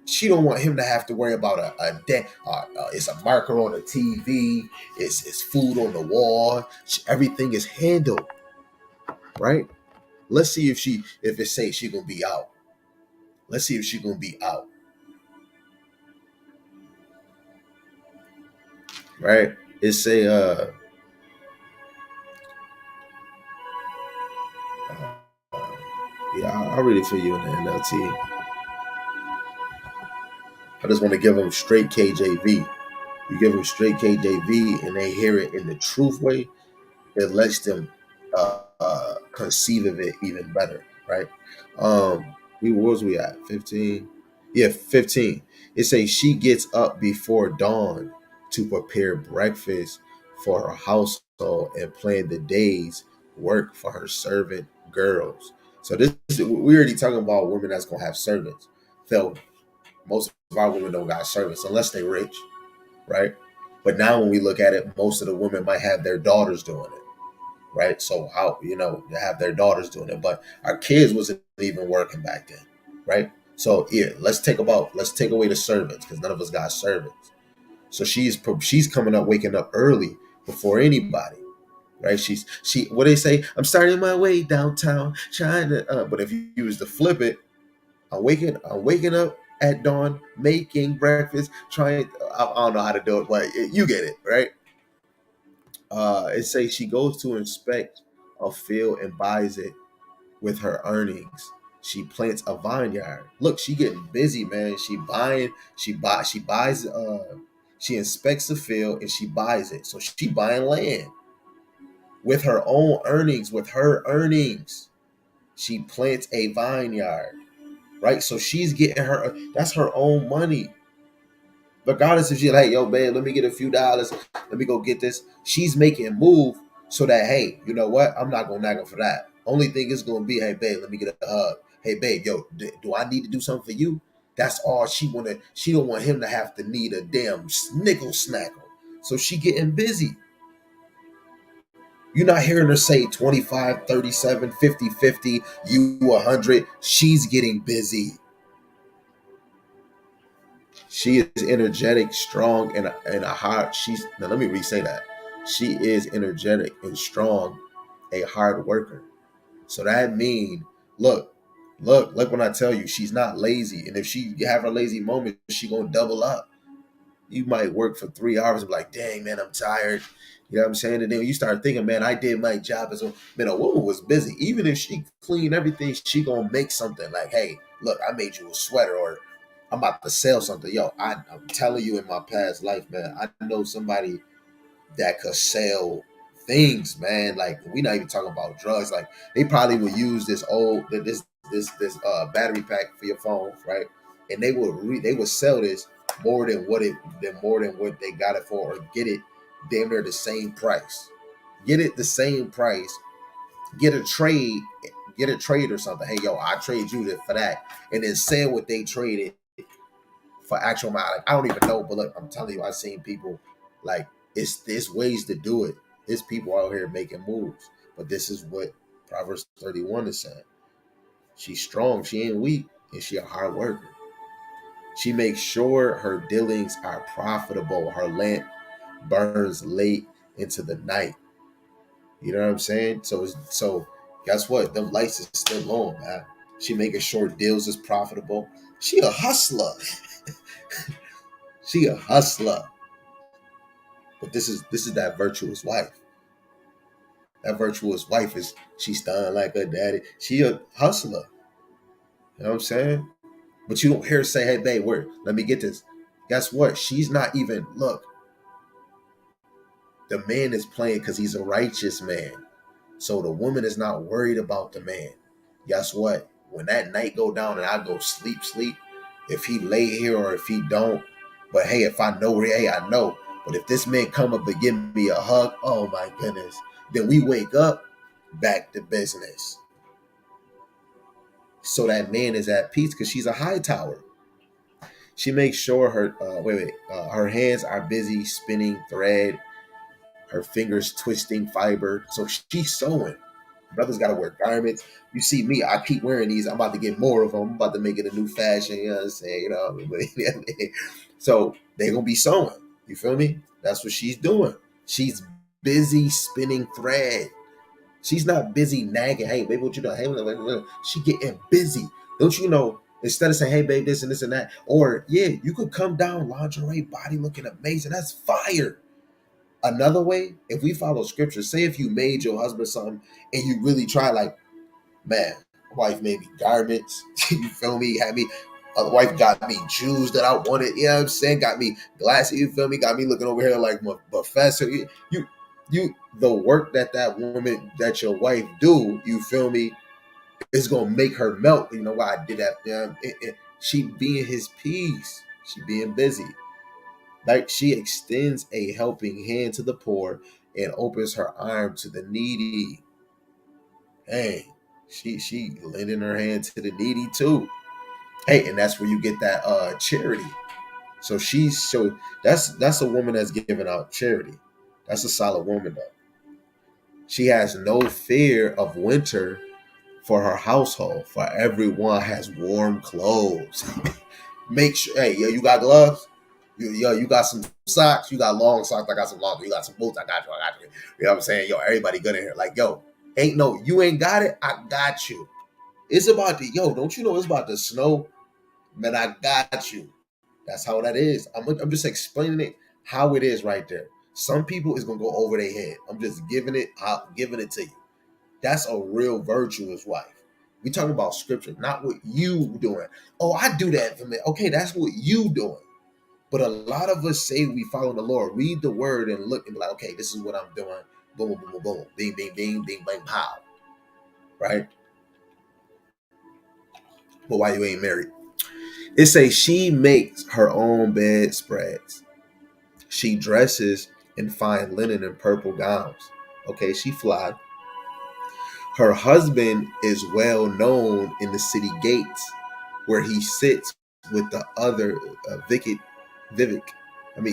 Speaker 1: she don't want him to have to worry about a day. It's a marker on the TV. It's food on the wall. Everything is handled, right? Let's see if it say she gonna be out. Let's see if she gonna be out, right? It say yeah, I'll read it for you in the NLT. I just want to give them straight KJV. You give them straight KJV and they hear it in the truth way, it lets them conceive of it even better, right? Where was we at? 15. Yeah, 15. It says she gets up before dawn to prepare breakfast for her household and plan the day's work for her servant girls. So this is, we already talking about women that's gonna have servants. So most of our women don't got servants unless they rich, right? But now when we look at it, most of the women might have their daughters doing it, right? So how they have their daughters doing it, but our kids wasn't even working back then, right? So yeah, let's take away the servants because none of us got servants. So she's coming up, waking up early before anybody, right? She what they say, I'm starting my way downtown, trying to. But if you was to flip it, I'm waking up at dawn, making breakfast, trying. I don't know how to do it, but you get it, right? It says she goes to inspect a field and buys it with her earnings. She plants a vineyard. Look, she getting busy, man. She inspects the field and she buys it. So she buying land with her own earnings, with her earnings. She plants a vineyard, right? So she's getting that's her own money. Regardless if she's like, yo, babe, let me get a few dollars, let me go get this. She's making a move so that, hey, you know what? I'm not gonna nag her for that. Only thing is gonna be, hey, babe, let me get a hug. Hey, babe, yo, do I need to do something for you? That's all she wanna. She don't want him to have to need a damn snickle snackle. So she getting busy. You're not hearing her say 25, 37, 50, 50, you 100. She's getting busy. She is energetic, strong, and a hard. Now let me re-say that. She is energetic and strong, a hard worker. So that means, look when I tell you, she's not lazy. And if she have her lazy moment, she gonna double up. You might work for 3 hours and be like, dang man, I'm tired. You know what I'm saying? And then you start thinking, man, I did my job as a man. A woman was busy. Even if she cleaned everything, she gonna make something like, hey, look, I made you a sweater, or I'm about to sell something. Yo, I'm telling you, in my past life, man, I know somebody that could sell things, man. Like, we not even talking about drugs. Like, they probably would use this battery pack for your phone, right? And they would sell this more than what they got it for, or get it damn near the same price. Get it the same price. Get a trade. Get a trade or something. Hey, yo, I trade you for that, and then sell what they traded for actual amount. Like, I don't even know, but look, I'm telling you, I've seen people like there's ways to do it. There's people out here making moves, but this is what Proverbs 31 is saying. She's strong, she ain't weak, and she a hard worker. She makes sure her dealings are profitable. Her lamp burns late into the night. You know what I'm saying? So guess what? Them lights is still on, man. She making sure deals is profitable. She a hustler. She a hustler. But this is that virtuous wife. That virtuous wife is she stunned like her daddy. She a hustler. You know what I'm saying? But you don't hear her say, hey babe, where let me get this. Guess what? She's not even look. The man is playing because he's a righteous man. So the woman is not worried about the man. Guess what? When that night go down and I go sleep, if he lay here or if he don't, but hey, if I know, hey, I know. But if this man come up and give me a hug, oh my goodness, then we wake up back to business. So that man is at peace because she's a high tower. She makes sure her hands are busy spinning thread, her fingers twisting fiber. So she's sewing. Brothers got to wear garments. You see me, I keep wearing these. I'm about to get more of them. I'm about to make it a new fashion. You know what I'm saying? You know what I mean? So they're going to be sewing. You feel me? That's what she's doing. She's busy spinning thread. She's not busy nagging. Hey, baby, what you doing? Hey, she getting busy. Don't you know? Instead of saying, hey, babe, this and this and that. Or, yeah, you could come down lingerie, body looking amazing. That's fire. Another way, if we follow scripture, say if you made your husband something and you really try, like, man, wife made me garments, you feel me? Had me, wife got me shoes that I wanted, you know what I'm saying? Got me glasses, you feel me? Got me looking over here like my professor. The work that woman, that your wife do, you feel me, is gonna make her melt. You know why I did that? She being his peace. She being busy. Like she extends a helping hand to the poor and opens her arm to the needy. Hey, she lending her hand to the needy too. Hey, and that's where you get that charity. So that's a woman that's giving out charity. That's a solid woman though. She has no fear of winter for her household, for everyone has warm clothes. Make sure, hey, yo, you got gloves? You got some socks? You got long socks? I got some long. You got some boots? I got you. You know what I'm saying? Yo, everybody good in here. Like, yo, you ain't got it? I got you. It's about don't you know it's about to snow? Man, I got you. That's how that is. I'm just explaining it how it is right there. Some people is gonna go over their head. I'm just giving it to you. That's a real virtuous wife. We talking about scripture, not what you doing. Oh, I do that for me. Okay, that's what you doing. But a lot of us say we follow the Lord. Read the word and look and be like, okay, this is what I'm doing. Boom, boom, boom, boom, boom. Bing, bing, bing, bing, bang, pow. Right? But why you ain't married? It says she makes her own bedspreads. She dresses in fine linen and purple gowns. Okay, she fly. Her husband is well known in the city gates, where he sits with the other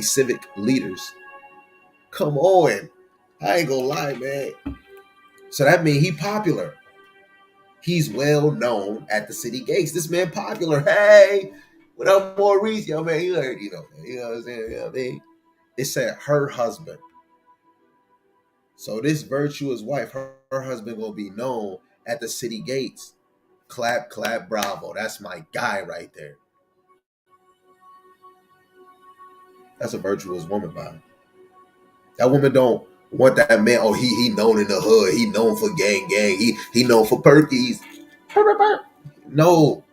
Speaker 1: civic leaders. Come on, I ain't gonna lie, man. So that means he popular. He's well known at the city gates. This man popular. Hey, what up, Maurice? Yo, man, you heard, you know what I'm saying? You know what I mean? It said her husband. So this virtuous wife, her husband gonna be known at the city gates. Clap, clap, bravo. That's my guy right there. That's a virtuous woman, man. That woman don't want that man. Oh, he known in the hood. He known for gang. He known for perkies. No,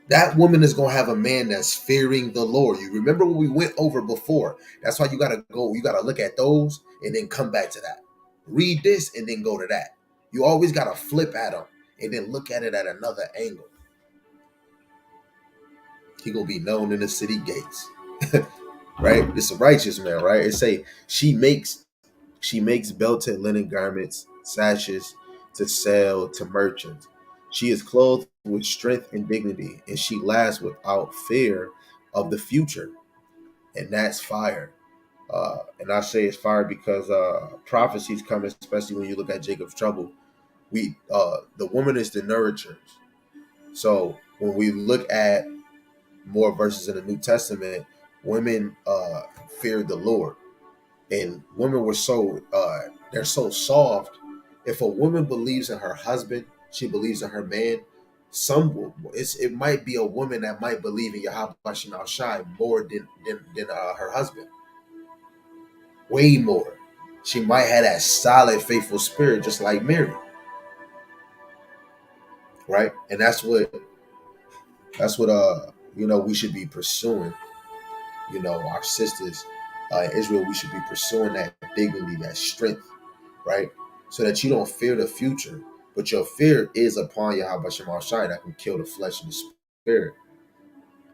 Speaker 1: that woman is gonna have a man that's fearing the Lord. You remember what we went over before. That's why you gotta go. You gotta look at those and then come back to that. Read this and then go to that. You always gotta flip at them and then look at it at another angle. He gonna be known in the city gates, right? It's a righteous man, right? It say she makes belted linen garments, sashes to sell to merchants. She is clothed with strength and dignity, and she laughs without fear of the future. And that's fire. And I say it's fire because prophecies come, especially when you look at Jacob's trouble. The woman is the nurturers. So when we look at more verses in the New Testament, women feared the Lord, and women were they're so soft. If a woman believes in her husband, she believes in her man. It might be a woman that might believe in Yahweh Shai Shai more than her husband, way more. She might have that solid, faithful spirit, just like Mary, right? And that's what we should be pursuing. Our sisters in Israel, we should be pursuing that dignity, that strength, right? So that you don't fear the future, but your fear is upon Yahweh Shema Shai that can kill the flesh and the spirit.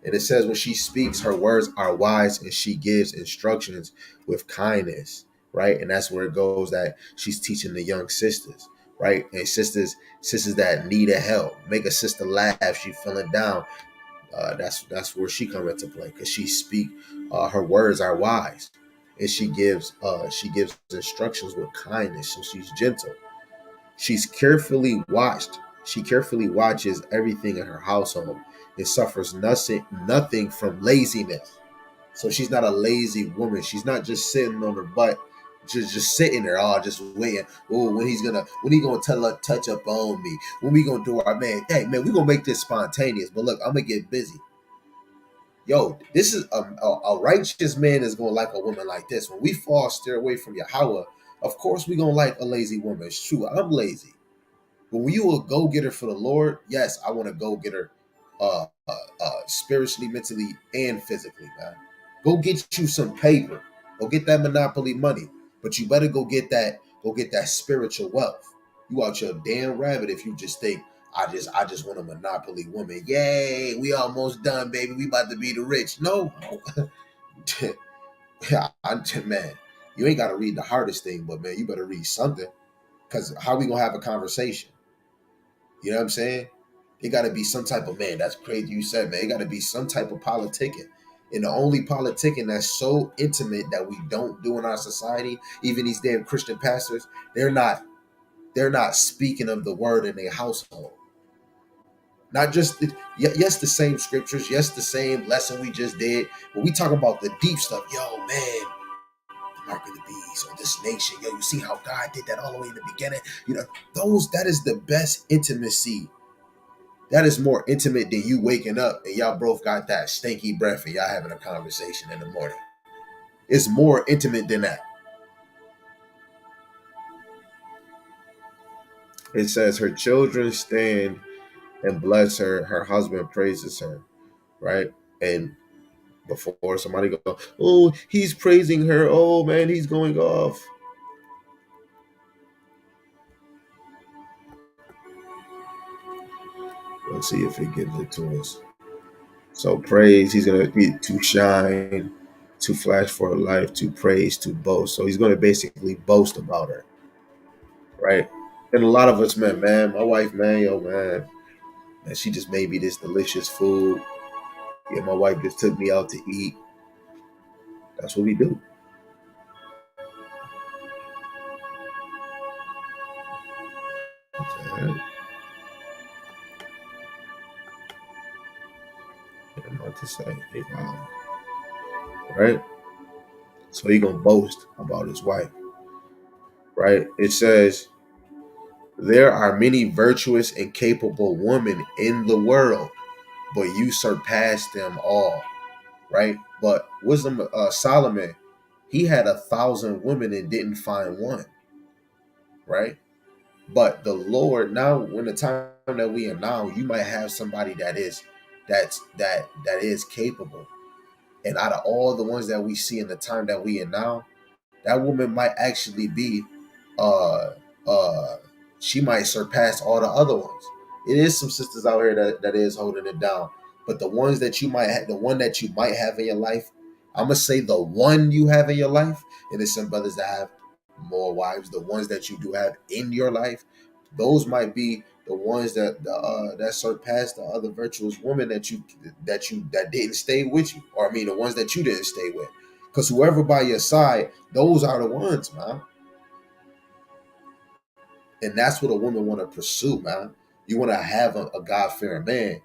Speaker 1: And it says when she speaks, her words are wise and she gives instructions with kindness, right? And that's where it goes that she's teaching the young sisters, right? And sisters that need a help, make a sister laugh, she feeling down. That's where she come into play because she speak. Her words are wise, and she gives instructions with kindness. So she's gentle. She's carefully watched. She carefully watches everything in her household and suffers nothing from laziness. So she's not a lazy woman. She's not just sitting on her butt, just sitting there, all just waiting. Oh, when he gonna touch up on me? When we gonna do our man? Hey man, we gonna make this spontaneous. But look, I'm gonna get busy. Yo, this is a righteous man is gonna like a woman like this. When we fall, steer away from Yahweh. Of course, we gonna like a lazy woman. It's true. I'm lazy. But when you a go getter for the Lord, yes, I want to go get her, spiritually, mentally, and physically, man. Go get you some paper. Go get that monopoly money. But you better go get that. Go get that spiritual wealth. You out your damn rabbit if you just think I just want a monopoly woman. Yay, we almost done, baby. We about to be the rich. No, man, you ain't got to read the hardest thing, but man, you better read something. Cause how we gonna have a conversation? You know what I'm saying? It got to be some type of man. That's crazy. You said, man, it got to be some type of politicking. And the only politicking that's so intimate that we don't do in our society, even these damn Christian pastors, they're not speaking of the word in their household. Not just yes, the same scriptures, yes, the same lesson we just did, but we talk about the deep stuff. Yo, man, the mark of the beast or this nation. Yo, you see how God did that all the way in the beginning. That is the best intimacy. That is more intimate than you waking up and y'all both got that stinky breath and y'all having a conversation in the morning. It's more intimate than that. It says her children stand and bless her. Her husband praises her, right? And before somebody go, oh, he's praising her. Oh man, he's going off. Let's see if it gives it to us. So praise, he's gonna be to shine, to flash for life, to praise, to boast. So he's gonna basically boast about her, right? And a lot of us, man, my wife, man, yo, man, she just made me this delicious food. Yeah, my wife just took me out to eat. That's what we do. Right? I'm about to say, hey, wow, right? So he gonna boast about his wife, right? It says there are many virtuous and capable women in the world, but you surpass them all, right? But wisdom, Solomon, he had 1,000 women and didn't find one, right? But the Lord, now when the time that we are now, you might have somebody that is capable. And out of all the ones that we see in the time that we are now, that woman might actually be uh uh she might surpass all the other ones. It is some sisters out here that is holding it down. But the one that you might have in your life, I'm gonna say the one you have in your life, and there's some brothers that have more wives, the ones that you do have in your life, those might be the ones that surpass the other virtuous women that didn't stay with you, or I mean the ones that you didn't stay with. Because whoever by your side, those are the ones, man. And that's what a woman want to pursue, man. You want to have a God fearing man.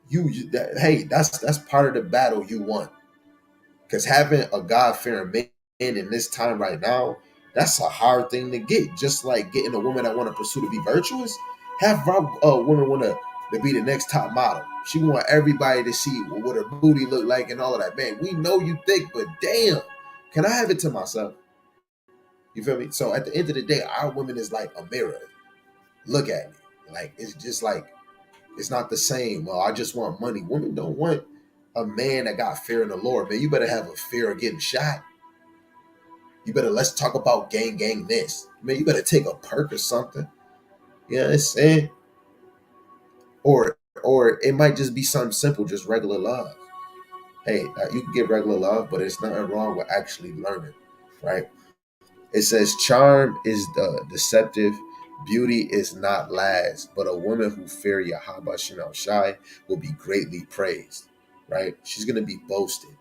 Speaker 1: Hey, that's part of the battle you won. Because having a God fearing man in this time right now, that's a hard thing to get. Just like getting a woman that want to pursue to be virtuous. Have a woman want to be the next top model. She want everybody to see what her booty look like and all of that. Man, we know you thick, but damn, can I have it to myself? You feel me? So at the end of the day, our woman is like a mirror. Look at me. Like it's just like it's not the same. Well, I just want money. Women don't want a man that got fear in the Lord, man. You better have a fear of getting shot. You better let's talk about gang this. Man, you better take a perk or something. You know what I'm saying? Or it might just be something simple, just regular love. Hey, you can get regular love, but it's nothing wrong with actually learning, right? It says charm is the deceptive, beauty is not last, but a woman who fear Yahweh Shem Shai will be greatly praised, right? She's gonna be boasted,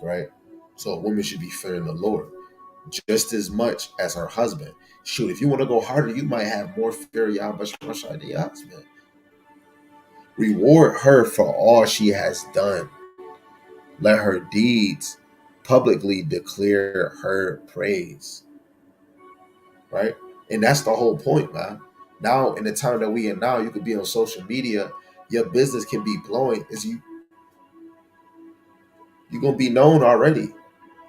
Speaker 1: right? So a woman should be fearing the Lord just as much as her husband. Shoot, if you want to go harder, you might have more fear of Yahweh Shem Shai than your husband. Reward her for all she has done. Let her deeds publicly declare her praise, right? And that's the whole point, man. Now, in the time that we in now, you could be on social media. Your business can be blowing. Is you gonna be known already?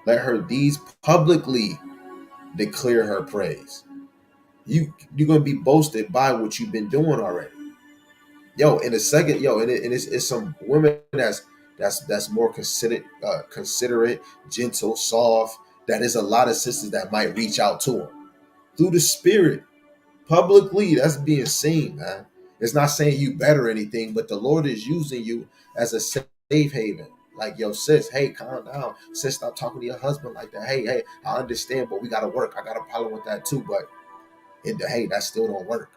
Speaker 1: Let her deeds publicly declare her praise. You're gonna be boasted by what you've been doing already. Yo, in a second, yo, and it's some women that's more considerate, gentle, soft. That is a lot of sisters that might reach out to him through the spirit publicly. That's being seen, man. It's not saying you better anything, but the Lord is using you as a safe haven. Like, yo, sis, hey, calm down. Sis, stop talking to your husband like that. Hey, I understand, but we gotta work. I got a problem with that too, but hey, that still don't work.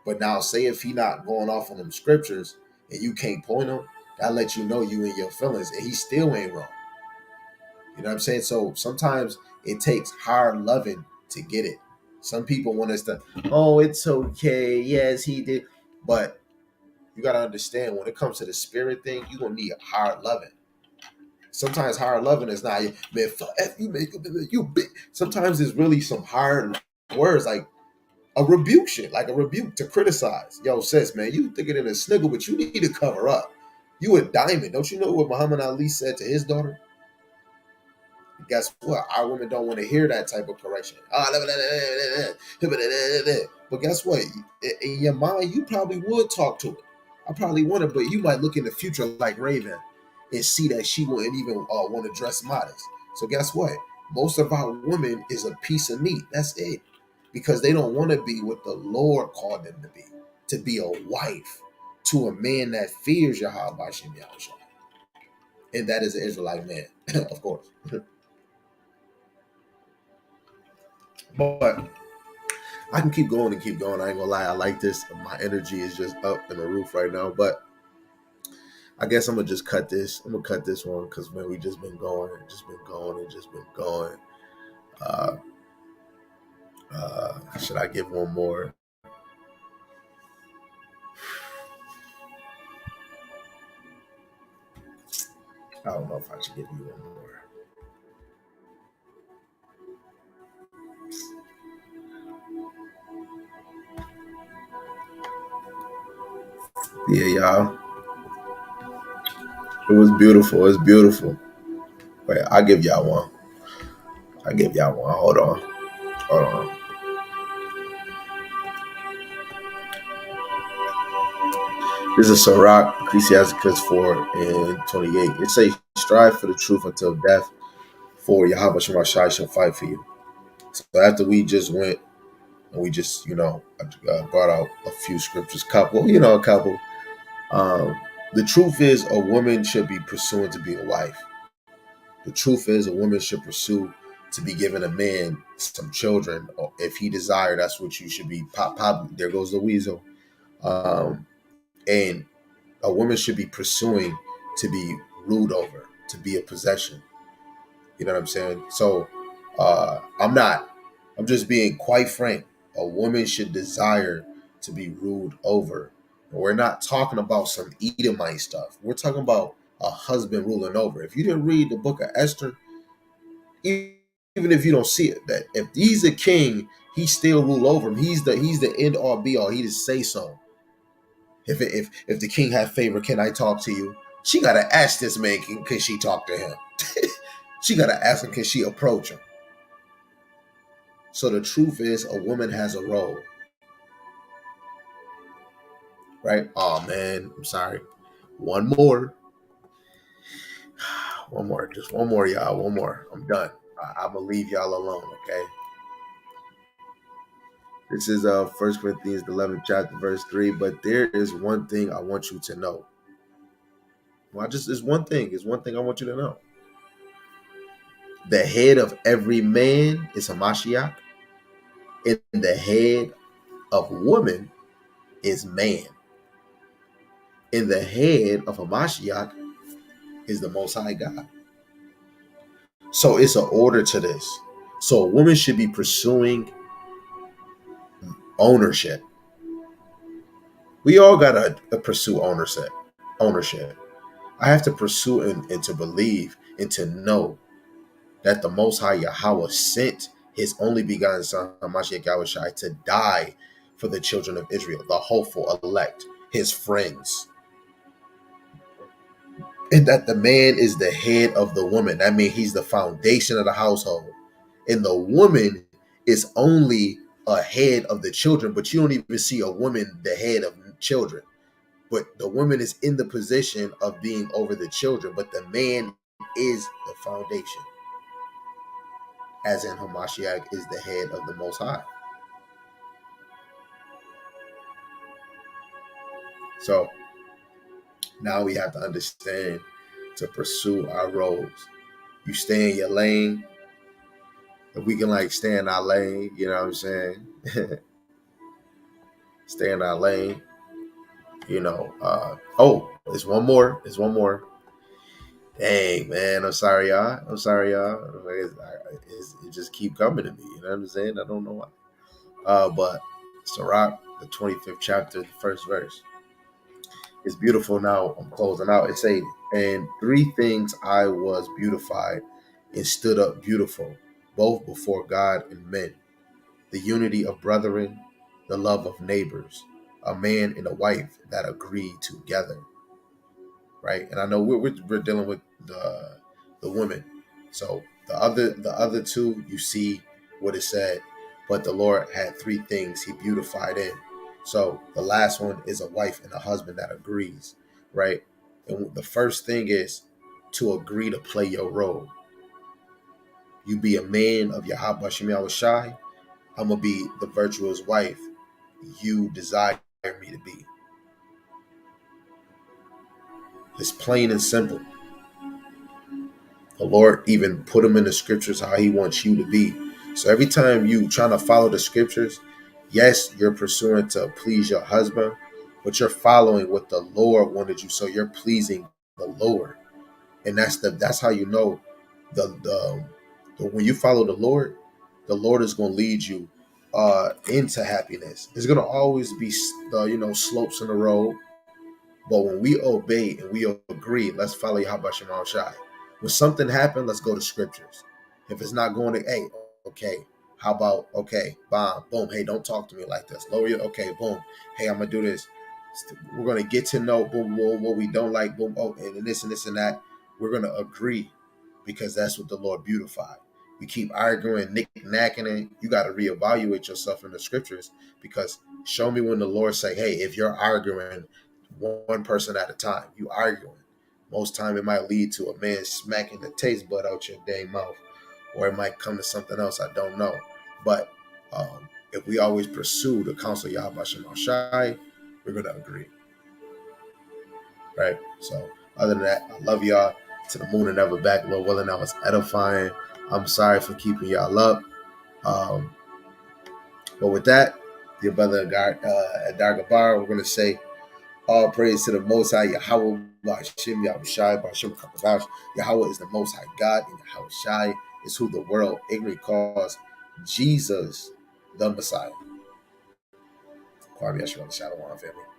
Speaker 1: But now, say if he not going off on them scriptures and you can't point him, that lets you know you in your feelings, and he still ain't wrong. You know what I'm saying? So sometimes it takes hard loving to get it. Some people want us to, oh, it's okay. Yes, he did. But you got to understand when it comes to the spirit thing, you're going to need hard loving. Sometimes hard loving is not, man, fuck you, man, you big. Sometimes it's really some hard words like a rebuke shit, like a rebuke to criticize. Yo, sis, man, you thicker than a sniggle, but you need to cover up. You a diamond. Don't you know what Muhammad Ali said to his daughter? Guess what? Our women don't want to hear that type of correction. But guess what? In your mind, you probably would talk to it. I probably want to, but you might look in the future like Raven and see that she wouldn't even want to dress modest. So guess what? Most of our women is a piece of meat. That's it. Because they don't want to be what the Lord called them to be a wife to a man that fears Yahweh Shem Yahushua. And that is an Israelite man, of course. But I can keep going and keep going. I ain't gonna lie, I like this. My energy is just up in the roof right now. But I guess I'm gonna just cut this. I'm gonna cut this one because man, we just been going and just been going and just been going. Uh, should I give one more? I don't know if I should give you one more. Yeah, y'all. It was beautiful. It's beautiful. Wait, I'll give y'all one. I'll give y'all one. Hold on. Hold on. This is Sirach, Ecclesiasticus 4 and 28. It says, strive for the truth until death, for Yahweh Shemashai shall fight for you. So after we just went and we just, brought out a few scriptures, a couple. The truth is a woman should be pursuing to be a wife. The truth is a woman should pursue to be given a man some children. Or if he desire, that's what you should be. Pop, there goes the weasel. And a woman should be pursuing to be ruled over, to be a possession. You know what I'm saying? So I'm not. I'm just being quite frank. A woman should desire to be ruled over. We're not talking about some Edomite stuff. We're talking about a husband ruling over. If you didn't read the book of Esther, even if you don't see it, that if he's a king, he still rule over him. He's the end all be all. He just say so. If the king have favor, can I talk to you? She gotta ask this man, can she talk to him? She gotta ask him, can she approach him? So the truth is, a woman has a role, right? Oh man, I'm sorry. One more, just one more, y'all. One more. I'm done. I'm gonna leave y'all alone, okay? This is 1 Corinthians the 11th chapter, verse 3. But there is one thing I want you to know. Well, it's one thing. It's one thing I want you to know. The head of every man is Hamashiach, and the head of woman is man. And the head of Hamashiach is the Most High God. So it's an order to this. So a woman should be pursuing ownership. We all gotta pursue ownership. Ownership. I have to pursue and to believe and to know that the Most High Yahweh sent His only begotten Son, Hamashiach Yahushai, to die for the children of Israel, the hopeful elect, His friends. And that the man is the head of the woman. That means he's the foundation of the household. And the woman is only a head of the children, but you don't even see a woman the head of children. But the woman is in the position of being over the children, but the man is the foundation. As in Hamashiach is the head of the Most High. So now we have to understand to pursue our roles. You stay in your lane. If we can like stay in our lane, you know what I'm saying? Stay in our lane. You know. There's one more. There's one more. Dang, man. I'm sorry, y'all. It just keep coming to me. You know what I'm saying? I don't know why. But Sirach, the 25th chapter, the first verse. It's beautiful. Now I'm closing out. It says, and three things I was beautified and stood up beautiful, both before God and men. The unity of brethren, the love of neighbors, a man and a wife that agree together. Right? And I know we're dealing with the women. So the other two, you see what it said, but the Lord had three things He beautified in. So the last one is a wife and a husband that agrees, right? And the first thing is to agree to play your role. You be a man of Yahweh Shem Yahushai. I'm gonna be the virtuous wife you desire me to be. It's plain and simple. The Lord even put them in the scriptures how He wants you to be. So every time you trying to follow the scriptures, yes, you're pursuing to please your husband, but you're following what the Lord wanted you. So you're pleasing the Lord, and that's how you know the when you follow the Lord is going to lead you into happiness. There's going to always be slopes in the road, but when we obey and we agree, let's follow Yahweh Shema Shai. When something happened, let's go to scriptures. If it's not going to, hey, okay, how about, okay, bomb, boom, hey, don't talk to me like this. Lower your, okay, boom, hey, I'm going to do this. We're going to get to know, boom, what we don't like, boom, oh, and this and this and that. We're going to agree because that's what the Lord beautified. We keep arguing, knick-knacking it. You got to reevaluate yourself in the scriptures because show me when the Lord say, hey, if you're arguing one person at a time, you arguing. Most time it might lead to a man smacking the taste bud out your dang mouth, or it might come to something else. I don't know. But if we always pursue the counsel of Yahweh Shem Shai, we're going to agree. Right? So other than that, I love y'all to the moon and never back. Lord willing, I was edifying. I'm sorry for keeping y'all up. But with that, your brother Dargabar, we're going to say all praise to the Most High Yahweh, Ba'ashim Yahushai, Ba'ashim Kakadash. Yahweh is the Most High God, and Yahushai is who the world ignorantly calls Jesus, the Messiah. Kwame Yeshua, the Shadow One family.